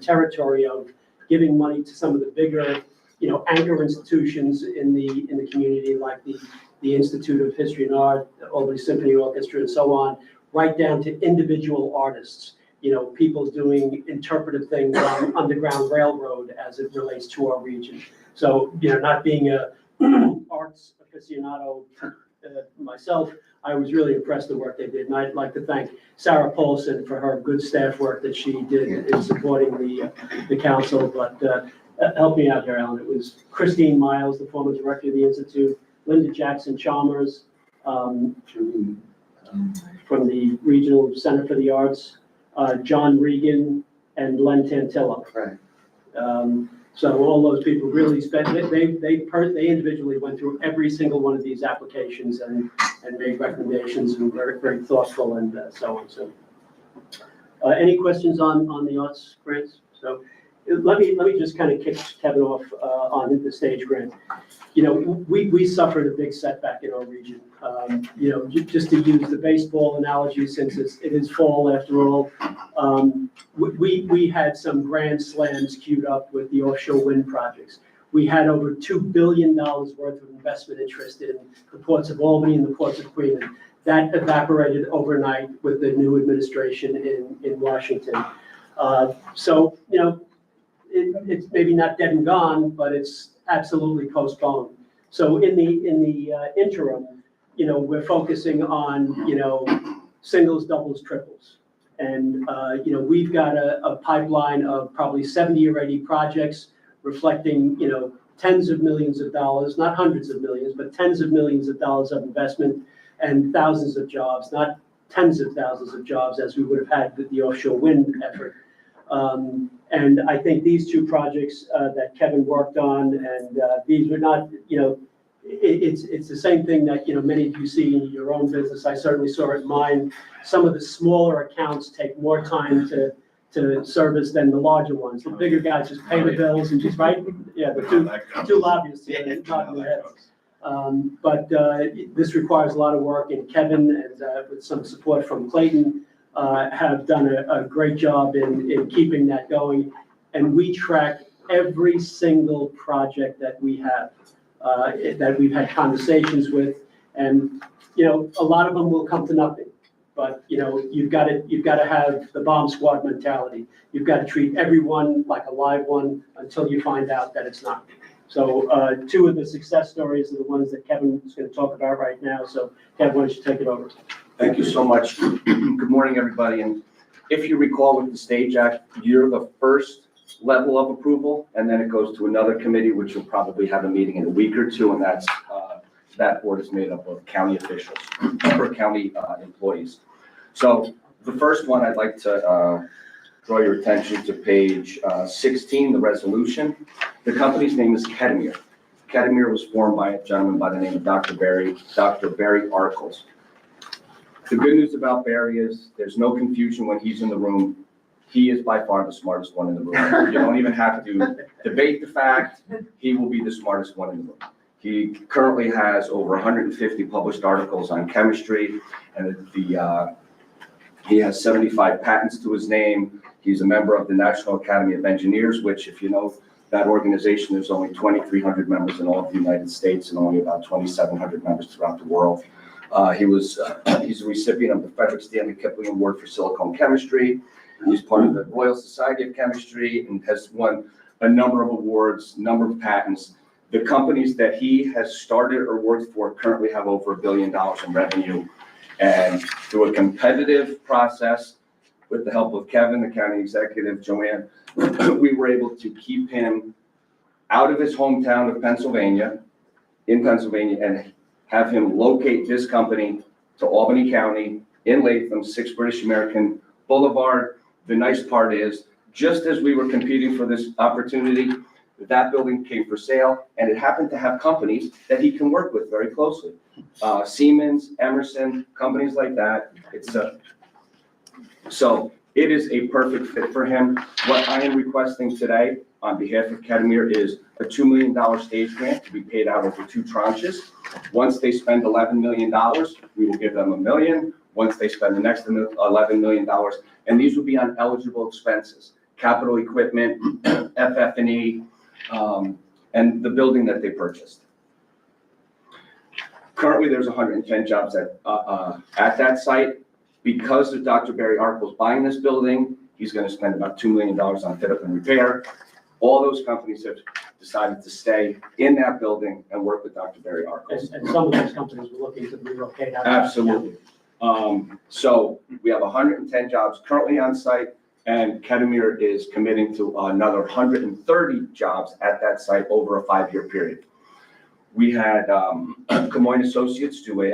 [SPEAKER 4] territory of giving money to some of the bigger, you know, anchor institutions in the community, like the Institute of History and Art, the Albany Symphony Orchestra, and so on, right down to individual artists. You know, people doing interpretive things on Underground Railroad as it relates to our region. So, you know, not being a arts aficionado myself, I was really impressed with the work they did. And I'd like to thank Sarah Paulson for her good staff work that she did in supporting the council. But help me out here, Alan. It was Christine Miles, the former director of the Institute, Linda Jackson Chalmers from the Regional Center for the Arts, John Regan, and Len Tantilla.
[SPEAKER 1] Right.
[SPEAKER 4] So all those people really spent, they individually went through every single one of these applications and made recommendations and very, very thoughtful and so on. So, any questions on the arts grants? So let me just kind of kick Kevin off on the stage grant. You know, we suffered a big setback in our region. You know, just to use the baseball analogy, since it is fall after all, we had some grand slams queued up with the offshore wind projects. We had over $2 billion worth of investment interest in the ports of Albany and the ports of Queen. That evaporated overnight with the new administration in Washington. So, you know, it's maybe not dead and gone, but it's absolutely postponed. So in the interim, you know, we're focusing on, you know, singles, doubles, triples. And, you know, we've got a pipeline of probably 70 or 80 projects reflecting, you know, tens of millions of dollars, not hundreds of millions, but tens of millions of dollars of investment and thousands of jobs, not tens of thousands of jobs as we would have had with the offshore wind effort. And I think these two projects that Kevin worked on, and these were not, you know, it's the same thing that, you know, many of you see in your own business. I certainly saw it in mine. Some of the smaller accounts take more time to service than the larger ones. The bigger guys just pay the bills and just, right? Yeah, the two lobbyists here, nodding their heads. But this requires a lot of work, and Kevin, and with some support from Clayton, have done a great job in keeping that going. And we track every single project that we have, that we've had conversations with. And, you know, a lot of them will come to nothing. But, you know, you've got to have the bomb squad mentality. You've got to treat everyone like a live one until you find out that it's not. So two of the success stories are the ones that Kevin is going to talk about right now. So Kevin, why don't you take it over?
[SPEAKER 11] Thank you so much. Good morning, everybody. And if you recall with the Stage Act, you're the first level of approval, and then it goes to another committee, which will probably have a meeting in a week or two, and that board is made up of county officials or county employees. So the first one, I'd like to draw your attention to page 16, the resolution. The company's name is Kedemir. Kedemir was formed by a gentleman by the name of Dr. Barry Arkles. The good news about Barry is there's no confusion when he's in the room. He is by far the smartest one in the room. You don't even have to debate the fact. He will be the smartest one in the room. He currently has over 150 published articles on chemistry, and he has 75 patents to his name. He's a member of the National Academy of Engineers, which, if you know that organization, there's only 2,300 members in all of the United States and only about 2,700 members throughout the world. He's a recipient of the Frederick Stanley Kipling Award for Silicone Chemistry. He's part of the Royal Society of Chemistry and has won a number of awards, number of patents. The companies that he has started or worked for currently have over $1 billion in revenue. And through a competitive process, with the help of Kevin, the county executive, Joanne, we were able to keep him out of his hometown of Pennsylvania, and have him locate this company to Albany County in Latham, 6 British American Boulevard. The nice part is, just as we were competing for this opportunity, that building came for sale, and it happened to have companies that he can work with very closely. Siemens, Emerson, companies like that. So it is a perfect fit for him. What I am requesting today on behalf of Kedemir is a $2 million stage grant to be paid out over 2 tranches. Once they spend $11 million, we will give them $1 million. Once they spend the next $11 million, and these will be on eligible expenses, capital equipment, FF&E, and the building that they purchased. Currently, there's 110 jobs at that site. Because of Dr. Barry Arkell's buying this building, he's going to spend about $2 million on fit up and repair. All those companies have decided to stay in that building and work with Dr. Barry Arkell.
[SPEAKER 4] And some of those companies were looking to relocate out.
[SPEAKER 11] Absolutely. So we have 110 jobs currently on site, and Kedemir is committing to another 130 jobs at that site over a 5-year period. We had Camoin Associates do a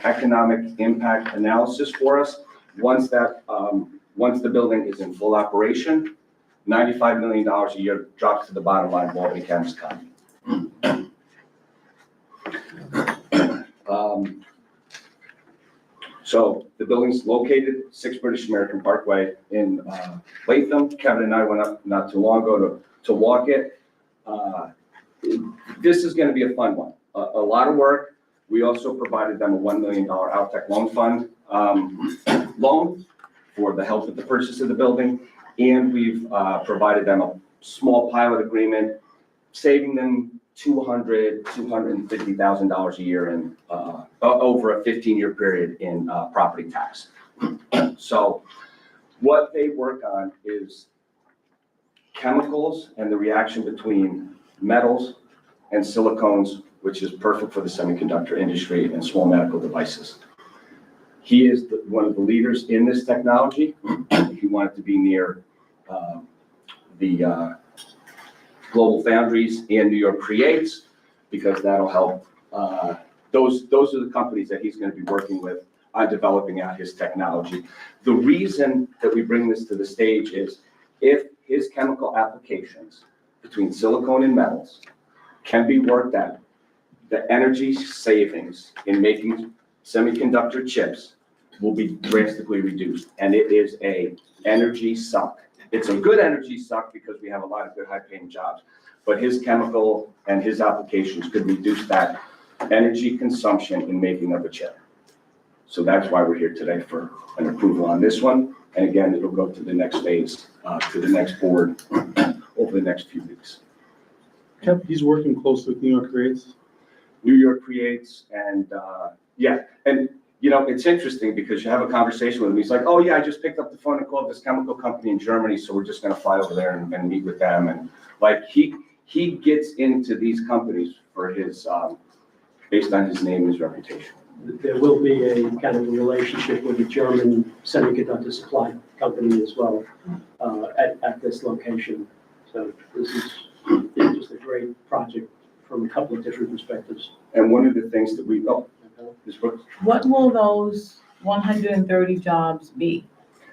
[SPEAKER 11] economic impact analysis for us. Once the building is in full operation, $95 million a year drops to the bottom line of Albany County's economy. So the building's located 6 British American Parkway in Latham. Kevin and I went up not too long ago to walk it. This is going to be a fun one. A lot of work. We also provided them a $1 million Altech loan fund loan for the help with the purchase of the building. And we've provided them a small pilot agreement, saving them $250,000 a year in over a 15-year period in property tax. So what they work on is chemicals and the reaction between metals and silicones, which is perfect for the semiconductor industry and small medical devices. He is one of the leaders in this technology. He wanted to be near the Global Foundries and New York Creates, because that'll help. Those are the companies that he's going to be working with on developing out his technology. The reason that we bring this to the stage is if his chemical applications between silicone and metals can be worked out, the energy savings in making semiconductor chips will be drastically reduced. And it is a energy suck. It's a good energy suck because we have a lot of good high-paying jobs, but his chemical and his applications could reduce that energy consumption in making of a chip. So that's why we're here today for an approval on this one. And again, it'll go to the next phase, to the next board over the next few weeks.
[SPEAKER 2] Kev, he's working closely with New York Creates.
[SPEAKER 11] New York Creates, and and you know, it's interesting because you have a conversation with him. He's like, oh yeah, I just picked up the phone and called this chemical company in Germany, so we're just gonna fly over there and meet with them. And like he gets into these companies for his, based on his name and his reputation.
[SPEAKER 4] There will be a kind of a relationship with the German semiconductor supply company as well at this location. So this is just a great project from a couple of different perspectives.
[SPEAKER 11] And one of the things that this book.
[SPEAKER 10] What will those 130 jobs be?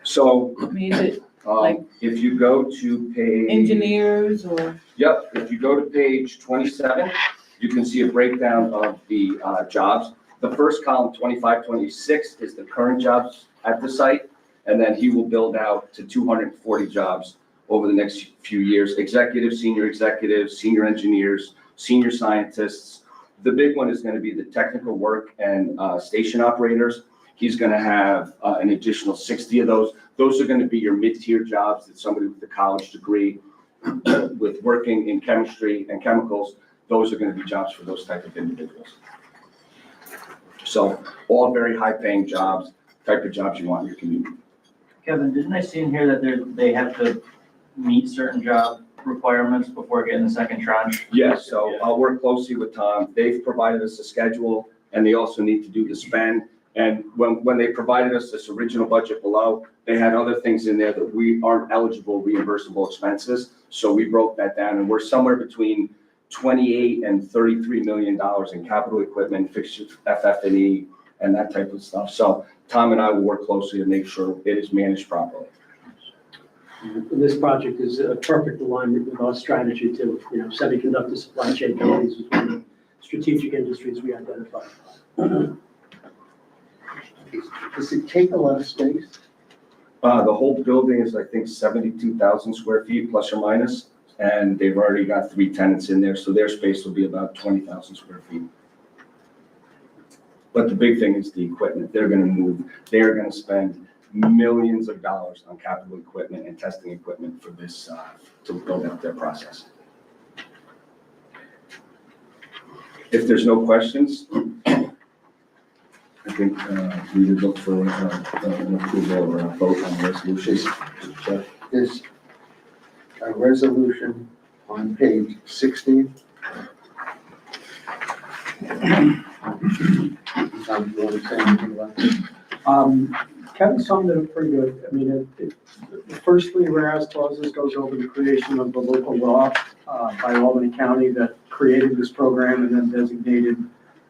[SPEAKER 11] So
[SPEAKER 10] I mean, is it like
[SPEAKER 11] if you go to page.
[SPEAKER 10] engineers or?
[SPEAKER 11] Yep, if you go to page 27, you can see a breakdown of the jobs. The first column, 25, 26, is the current jobs at the site, and then he will build out to 240 jobs over the next few years. Executives, senior engineers, senior scientists. The big one is going to be the technical work and station operators. He's going to have an additional 60 of those. Those are going to be your mid-tier jobs that somebody with a college degree with working in chemistry and chemicals, those are going to be jobs for those type of individuals. So all very high-paying jobs, type of jobs you want in your community.
[SPEAKER 12] Kevin, didn't I see in here that they have to meet certain job requirements before getting the second tranche?
[SPEAKER 11] Yes, so I'll work closely with Tom. They've provided us a schedule, and they also need to do the spend. And when they provided us this original budget below, they had other things in there that we aren't eligible reimbursable expenses. So we broke that down, and we're somewhere between $28 and $33 million in capital equipment, fixtures, FF&E, and that type of stuff. So Tom and I will work closely to make sure it is managed properly.
[SPEAKER 4] And this project is a perfect alignment with our strategy to, semiconductor supply chain companies is one of the strategic industries we identified.
[SPEAKER 1] Does it take a lot of space?
[SPEAKER 11] The whole building is, I think, 72,000 square feet, plus or minus, and they've already got 3 tenants in there, so their space will be about 20,000 square feet. But the big thing is the equipment. They're gonna spend millions of dollars on capital equipment and testing equipment for this, to build out their process. If there's no questions, I think we would look for an approval or a vote on the resolution.
[SPEAKER 1] There's a resolution on page 16. Tom, do you want to say anything about this?
[SPEAKER 3] Kevin summed it up pretty good. I mean, the first 3 whereas clauses goes over the creation of the local law by Albany County that created this program and then designated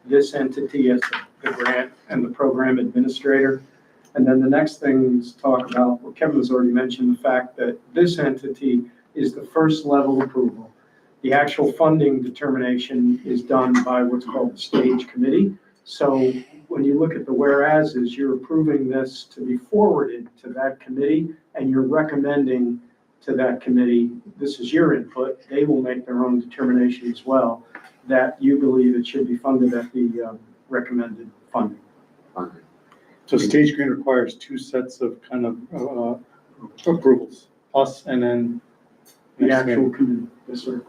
[SPEAKER 3] this entity as the grant and the program administrator. And then the next things talk about, what Kevin has already mentioned, the fact that this entity is the first level approval. The actual funding determination is done by what's called the stage committee. So when you look at the whereases, you're approving this to be forwarded to that committee, and you're recommending to that committee, this is your input, they will make their own determination as well, that you believe it should be funded at the recommended funding.
[SPEAKER 2] So stage grant requires 2 sets of kind of approvals, us and then
[SPEAKER 3] The actual committee, yes, sir.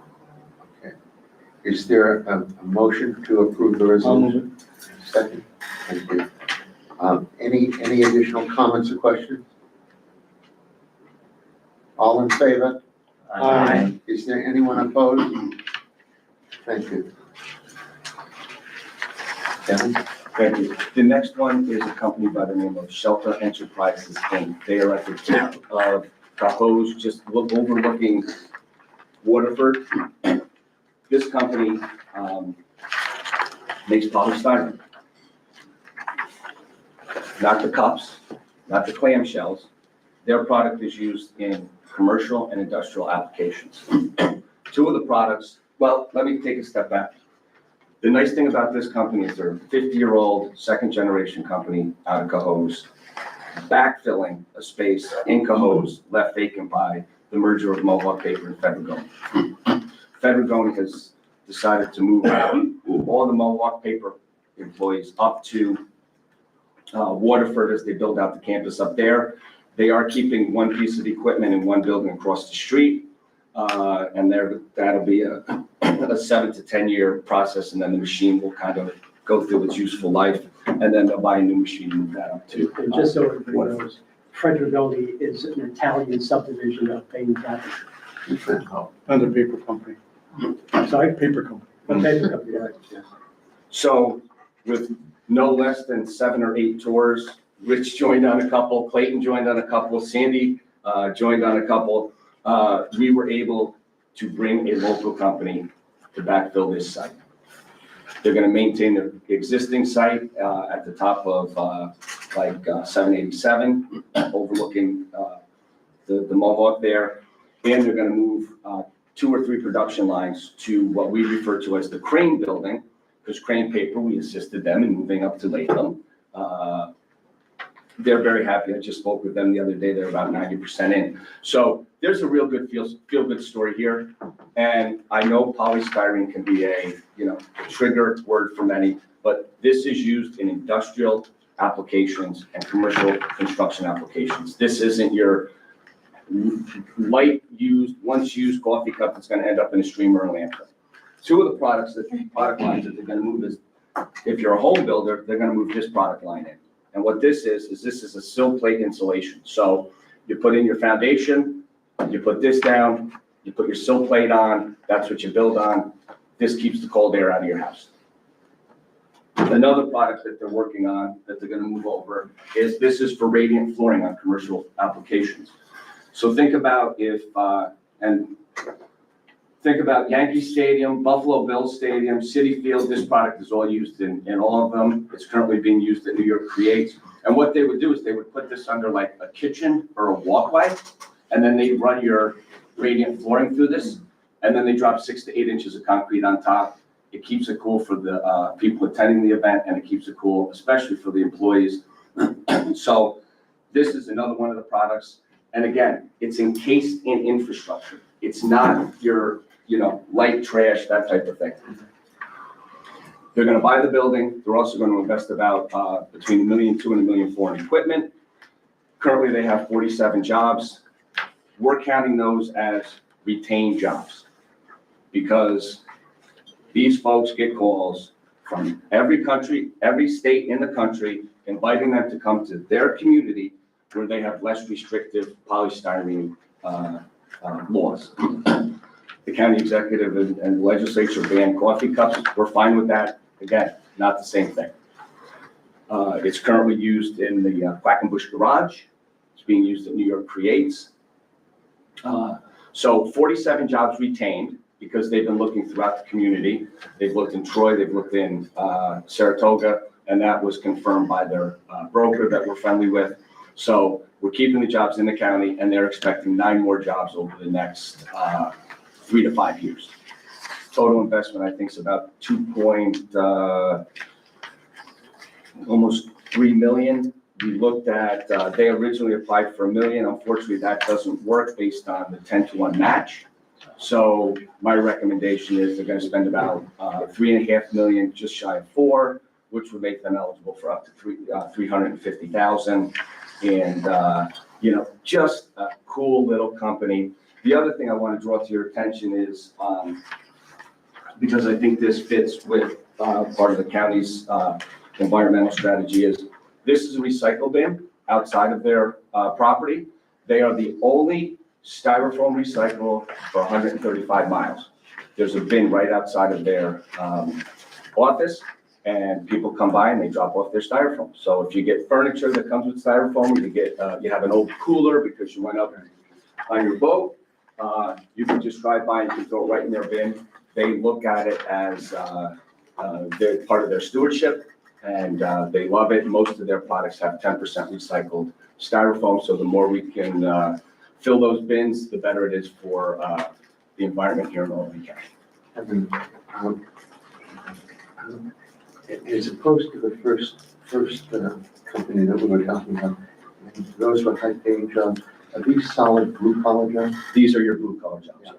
[SPEAKER 1] Is there a motion to approve the resolution? Second. Thank you. Any additional comments or questions? All in favor?
[SPEAKER 2] Aye.
[SPEAKER 1] Is there anyone opposed? Thank you. Kevin?
[SPEAKER 11] Thank you. The next one is a company by the name of Shelter Enterprises, Inc. They are at the tip of the hose, just overlooking Waterford. This company makes polystyrene. Not the cups, not the clamshells. Their product is used in commercial and industrial applications. 2 of the products, well, let me take a step back. The nice thing about this company is they're a 50-year-old, second-generation company out of Cohoes, backfilling a space in Cohoes left vacant by the merger of Mohawk Paper and Federgone. Federgone has decided to move all the Mohawk Paper employees up to Waterford as they build out the campus up there. They are keeping 1 piece of equipment in 1 building across the street, and that'll be a 7 to 10 year process, and then the machine will kind of go through its useful life, and then they'll buy a new machine and move that up too.
[SPEAKER 4] And just so everybody knows, Frederick is an Italian subdivision of Bain Capital.
[SPEAKER 2] Another paper company.
[SPEAKER 4] Sorry?
[SPEAKER 2] Paper company.
[SPEAKER 4] A paper company, right?
[SPEAKER 11] So with no less than 7 or 8 tours, Rich joined on a couple, Clayton joined on a couple, Sandy joined on a couple. We were able to bring a local company to backfill this site. They're gonna maintain their existing site at the top of 787, overlooking the Mohawk there. And they're gonna move 2 or 3 production lines to what we refer to as the Crane Building, because Crane Paper, we assisted them in moving up to Latham. They're very happy. I just spoke with them the other day. They're about 90% in. So there's a real good feel-good story here. And I know polystyrene can be a trigger word for many, but this is used in industrial applications and commercial construction applications. This isn't your light used, once used coffee cup that's going to end up in a stream or a landfill. 2 of the product lines that they're going to move is, if you're a home builder, they're going to move this product line in. And what this is this is a sill plate insulation. So you put in your foundation, you put this down, you put your sill plate on, that's what you build on. This keeps the cold air out of your house. Another product that they're working on that they're going to move over is this is for radiant flooring on commercial applications. So think about if, and think about Yankee Stadium, Buffalo Bills Stadium, Citi Field. This product is all used in all of them. It's currently being used at New York Creates. And what they would do is they would put this under like a kitchen or a walkway, and then they run your radiant flooring through this, and then they drop 6 to 8 inches of concrete on top. It keeps it cool for the people attending the event, and it keeps it cool, especially for the employees. So this is another one of the products. And again, it's encased in infrastructure. It's not your, light trash, that type of thing. They're gonna buy the building. They're also gonna invest about between $1.2 million and $1.4 million in equipment. Currently, they have 47 jobs. We're counting those as retained jobs because these folks get calls from every country, every state in the country, inviting them to come to their community where they have less restrictive polystyrene laws. The county executive and legislature banned coffee cups. We're fine with that. Again, not the same thing. It's currently used in the Quackenbush Garage. It's being used at New York Creates. So 47 jobs retained because they've been looking throughout the community. They've looked in Troy, they've looked in Saratoga, and that was confirmed by their broker that we're friendly with. So we're keeping the jobs in the county, and they're expecting 9 more jobs over the next 3 to 5 years. Total investment, I think, is about almost $3 million. We looked at, they originally applied for $1 million. Unfortunately, that doesn't work based on the 10-to-1 match. So my recommendation is they're gonna spend about $3.5 million, just shy of $4 million, which would make them eligible for up to $350,000. And, just a cool little company. The other thing I want to draw to your attention is, because I think this fits with part of the county's environmental strategy, is this is a recycle bin outside of their property. They are the only styrofoam recycle for 135 miles. There's a bin right outside of their office, and people come by and they drop off their styrofoam. So if you get furniture that comes with styrofoam, you have an old cooler because you went up on your boat, you can just drive by and you can throw it right in their bin. They look at it as they're part of their stewardship, and they love it. Most of their products have 10% recycled styrofoam, so the more we can fill those bins, the better it is for the environment here in Albany County.
[SPEAKER 1] As opposed to the first company that we were talking about, those were high-paying jobs. Are these solid blue-collar jobs?
[SPEAKER 11] These are your blue-collar jobs, yes.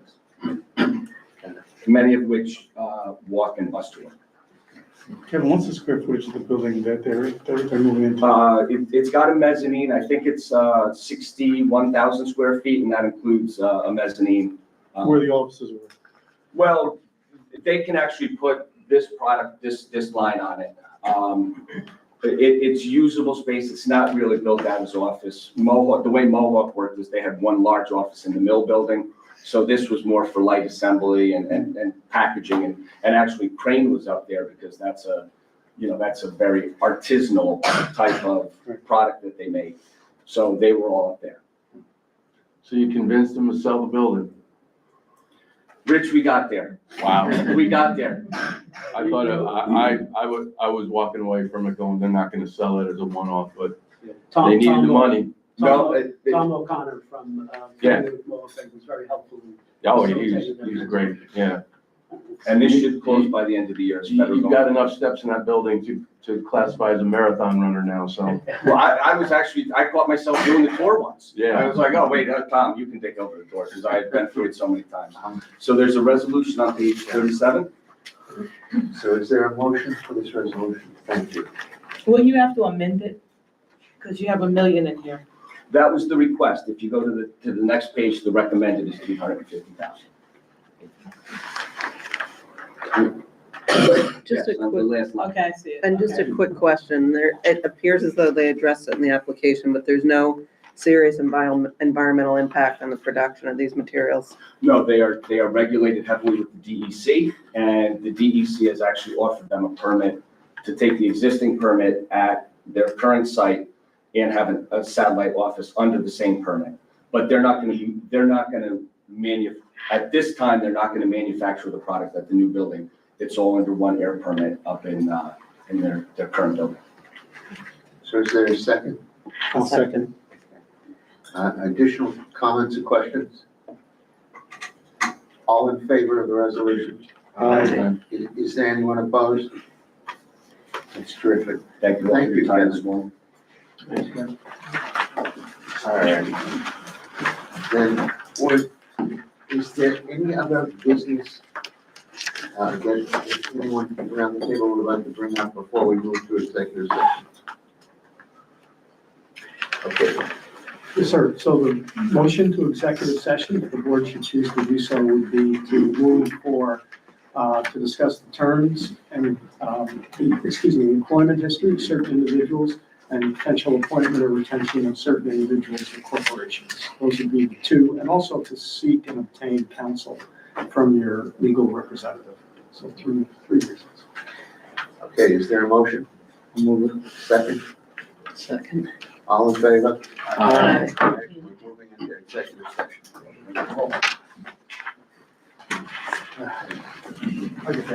[SPEAKER 11] Many of which walk and bus to work.
[SPEAKER 2] Kevin, what's the square footage of the building that they're moving into?
[SPEAKER 11] It's got a mezzanine. I think it's 61,000 square feet, and that includes a mezzanine.
[SPEAKER 2] Where the offices were?
[SPEAKER 11] Well, they can actually put this product, this line on it. It's usable space. It's not really built out as office. Mohawk, the way Mohawk worked is they had one large office in the mill building. So this was more for light assembly and packaging, and actually Crane was up there because that's a very artisanal type of product that they make. So they were all up there.
[SPEAKER 7] So you convinced them to sell the building?
[SPEAKER 11] Rich, we got there.
[SPEAKER 7] Wow.
[SPEAKER 11] We got there.
[SPEAKER 7] I thought, I was walking away from it going, they're not gonna sell it as a one-off, but they needed the money.
[SPEAKER 11] No,
[SPEAKER 4] Tom O'Connor from,
[SPEAKER 7] Yeah.
[SPEAKER 4] was very helpful.
[SPEAKER 7] Oh, he's great, yeah.
[SPEAKER 11] and this should close by the end of the year. It's better
[SPEAKER 7] You've
[SPEAKER 11] going.
[SPEAKER 7] got enough steps in that building to classify as a marathon runner now, so.
[SPEAKER 11] Well, I caught myself doing the tour once.
[SPEAKER 7] Yeah.
[SPEAKER 11] I was like, oh, wait, Tom, you can take over the tour, because I had been through it so many times. So there's a resolution on page 37.
[SPEAKER 1] So is there a motion for this resolution? Thank you.
[SPEAKER 10] Will you have to amend it? Because you have $1 million in here.
[SPEAKER 11] That was the request. If you go to the next page, the recommended is 350,000.
[SPEAKER 6] Just
[SPEAKER 11] Yes,
[SPEAKER 6] a
[SPEAKER 11] on the
[SPEAKER 6] quick,
[SPEAKER 11] last line.
[SPEAKER 10] Okay, I see it.
[SPEAKER 6] and just a quick question. It appears as though they addressed it in the application, but there's no serious environmental impact on the production of these materials.
[SPEAKER 11] No, they are regulated heavily with the DEC, and the DEC has actually offered them a permit to take the existing permit at their current site and have a satellite office under the same permit. But they're not gonna at this time, they're not gonna manufacture the product at the new building. It's all under one air permit up in their current building.
[SPEAKER 1] So is there a second?
[SPEAKER 2] I'll second.
[SPEAKER 1] Additional comments or questions? All in favor of the resolution? Is there anyone opposed? That's terrific.
[SPEAKER 11] Thank you all for
[SPEAKER 1] Thank
[SPEAKER 11] your
[SPEAKER 1] you,
[SPEAKER 11] time
[SPEAKER 1] Kevin.
[SPEAKER 11] this morning.
[SPEAKER 1] All right. Then, is there any other business that anyone around the table would like to bring up before we move to executive session? Okay,
[SPEAKER 3] Yes, sir. So the motion to executive session, if the board should choose to do so, would be to move for, to discuss the terms and, employment history of certain individuals and potential appointment or retention of certain individuals or corporations. Those would be the two, and also to seek and obtain counsel from your legal representative. So three reasons.
[SPEAKER 1] okay, is there a motion? Move it. Second?
[SPEAKER 6] Second.
[SPEAKER 1] All in favor?
[SPEAKER 6] Aye.
[SPEAKER 1] All right, we're moving into executive session.
[SPEAKER 8] I get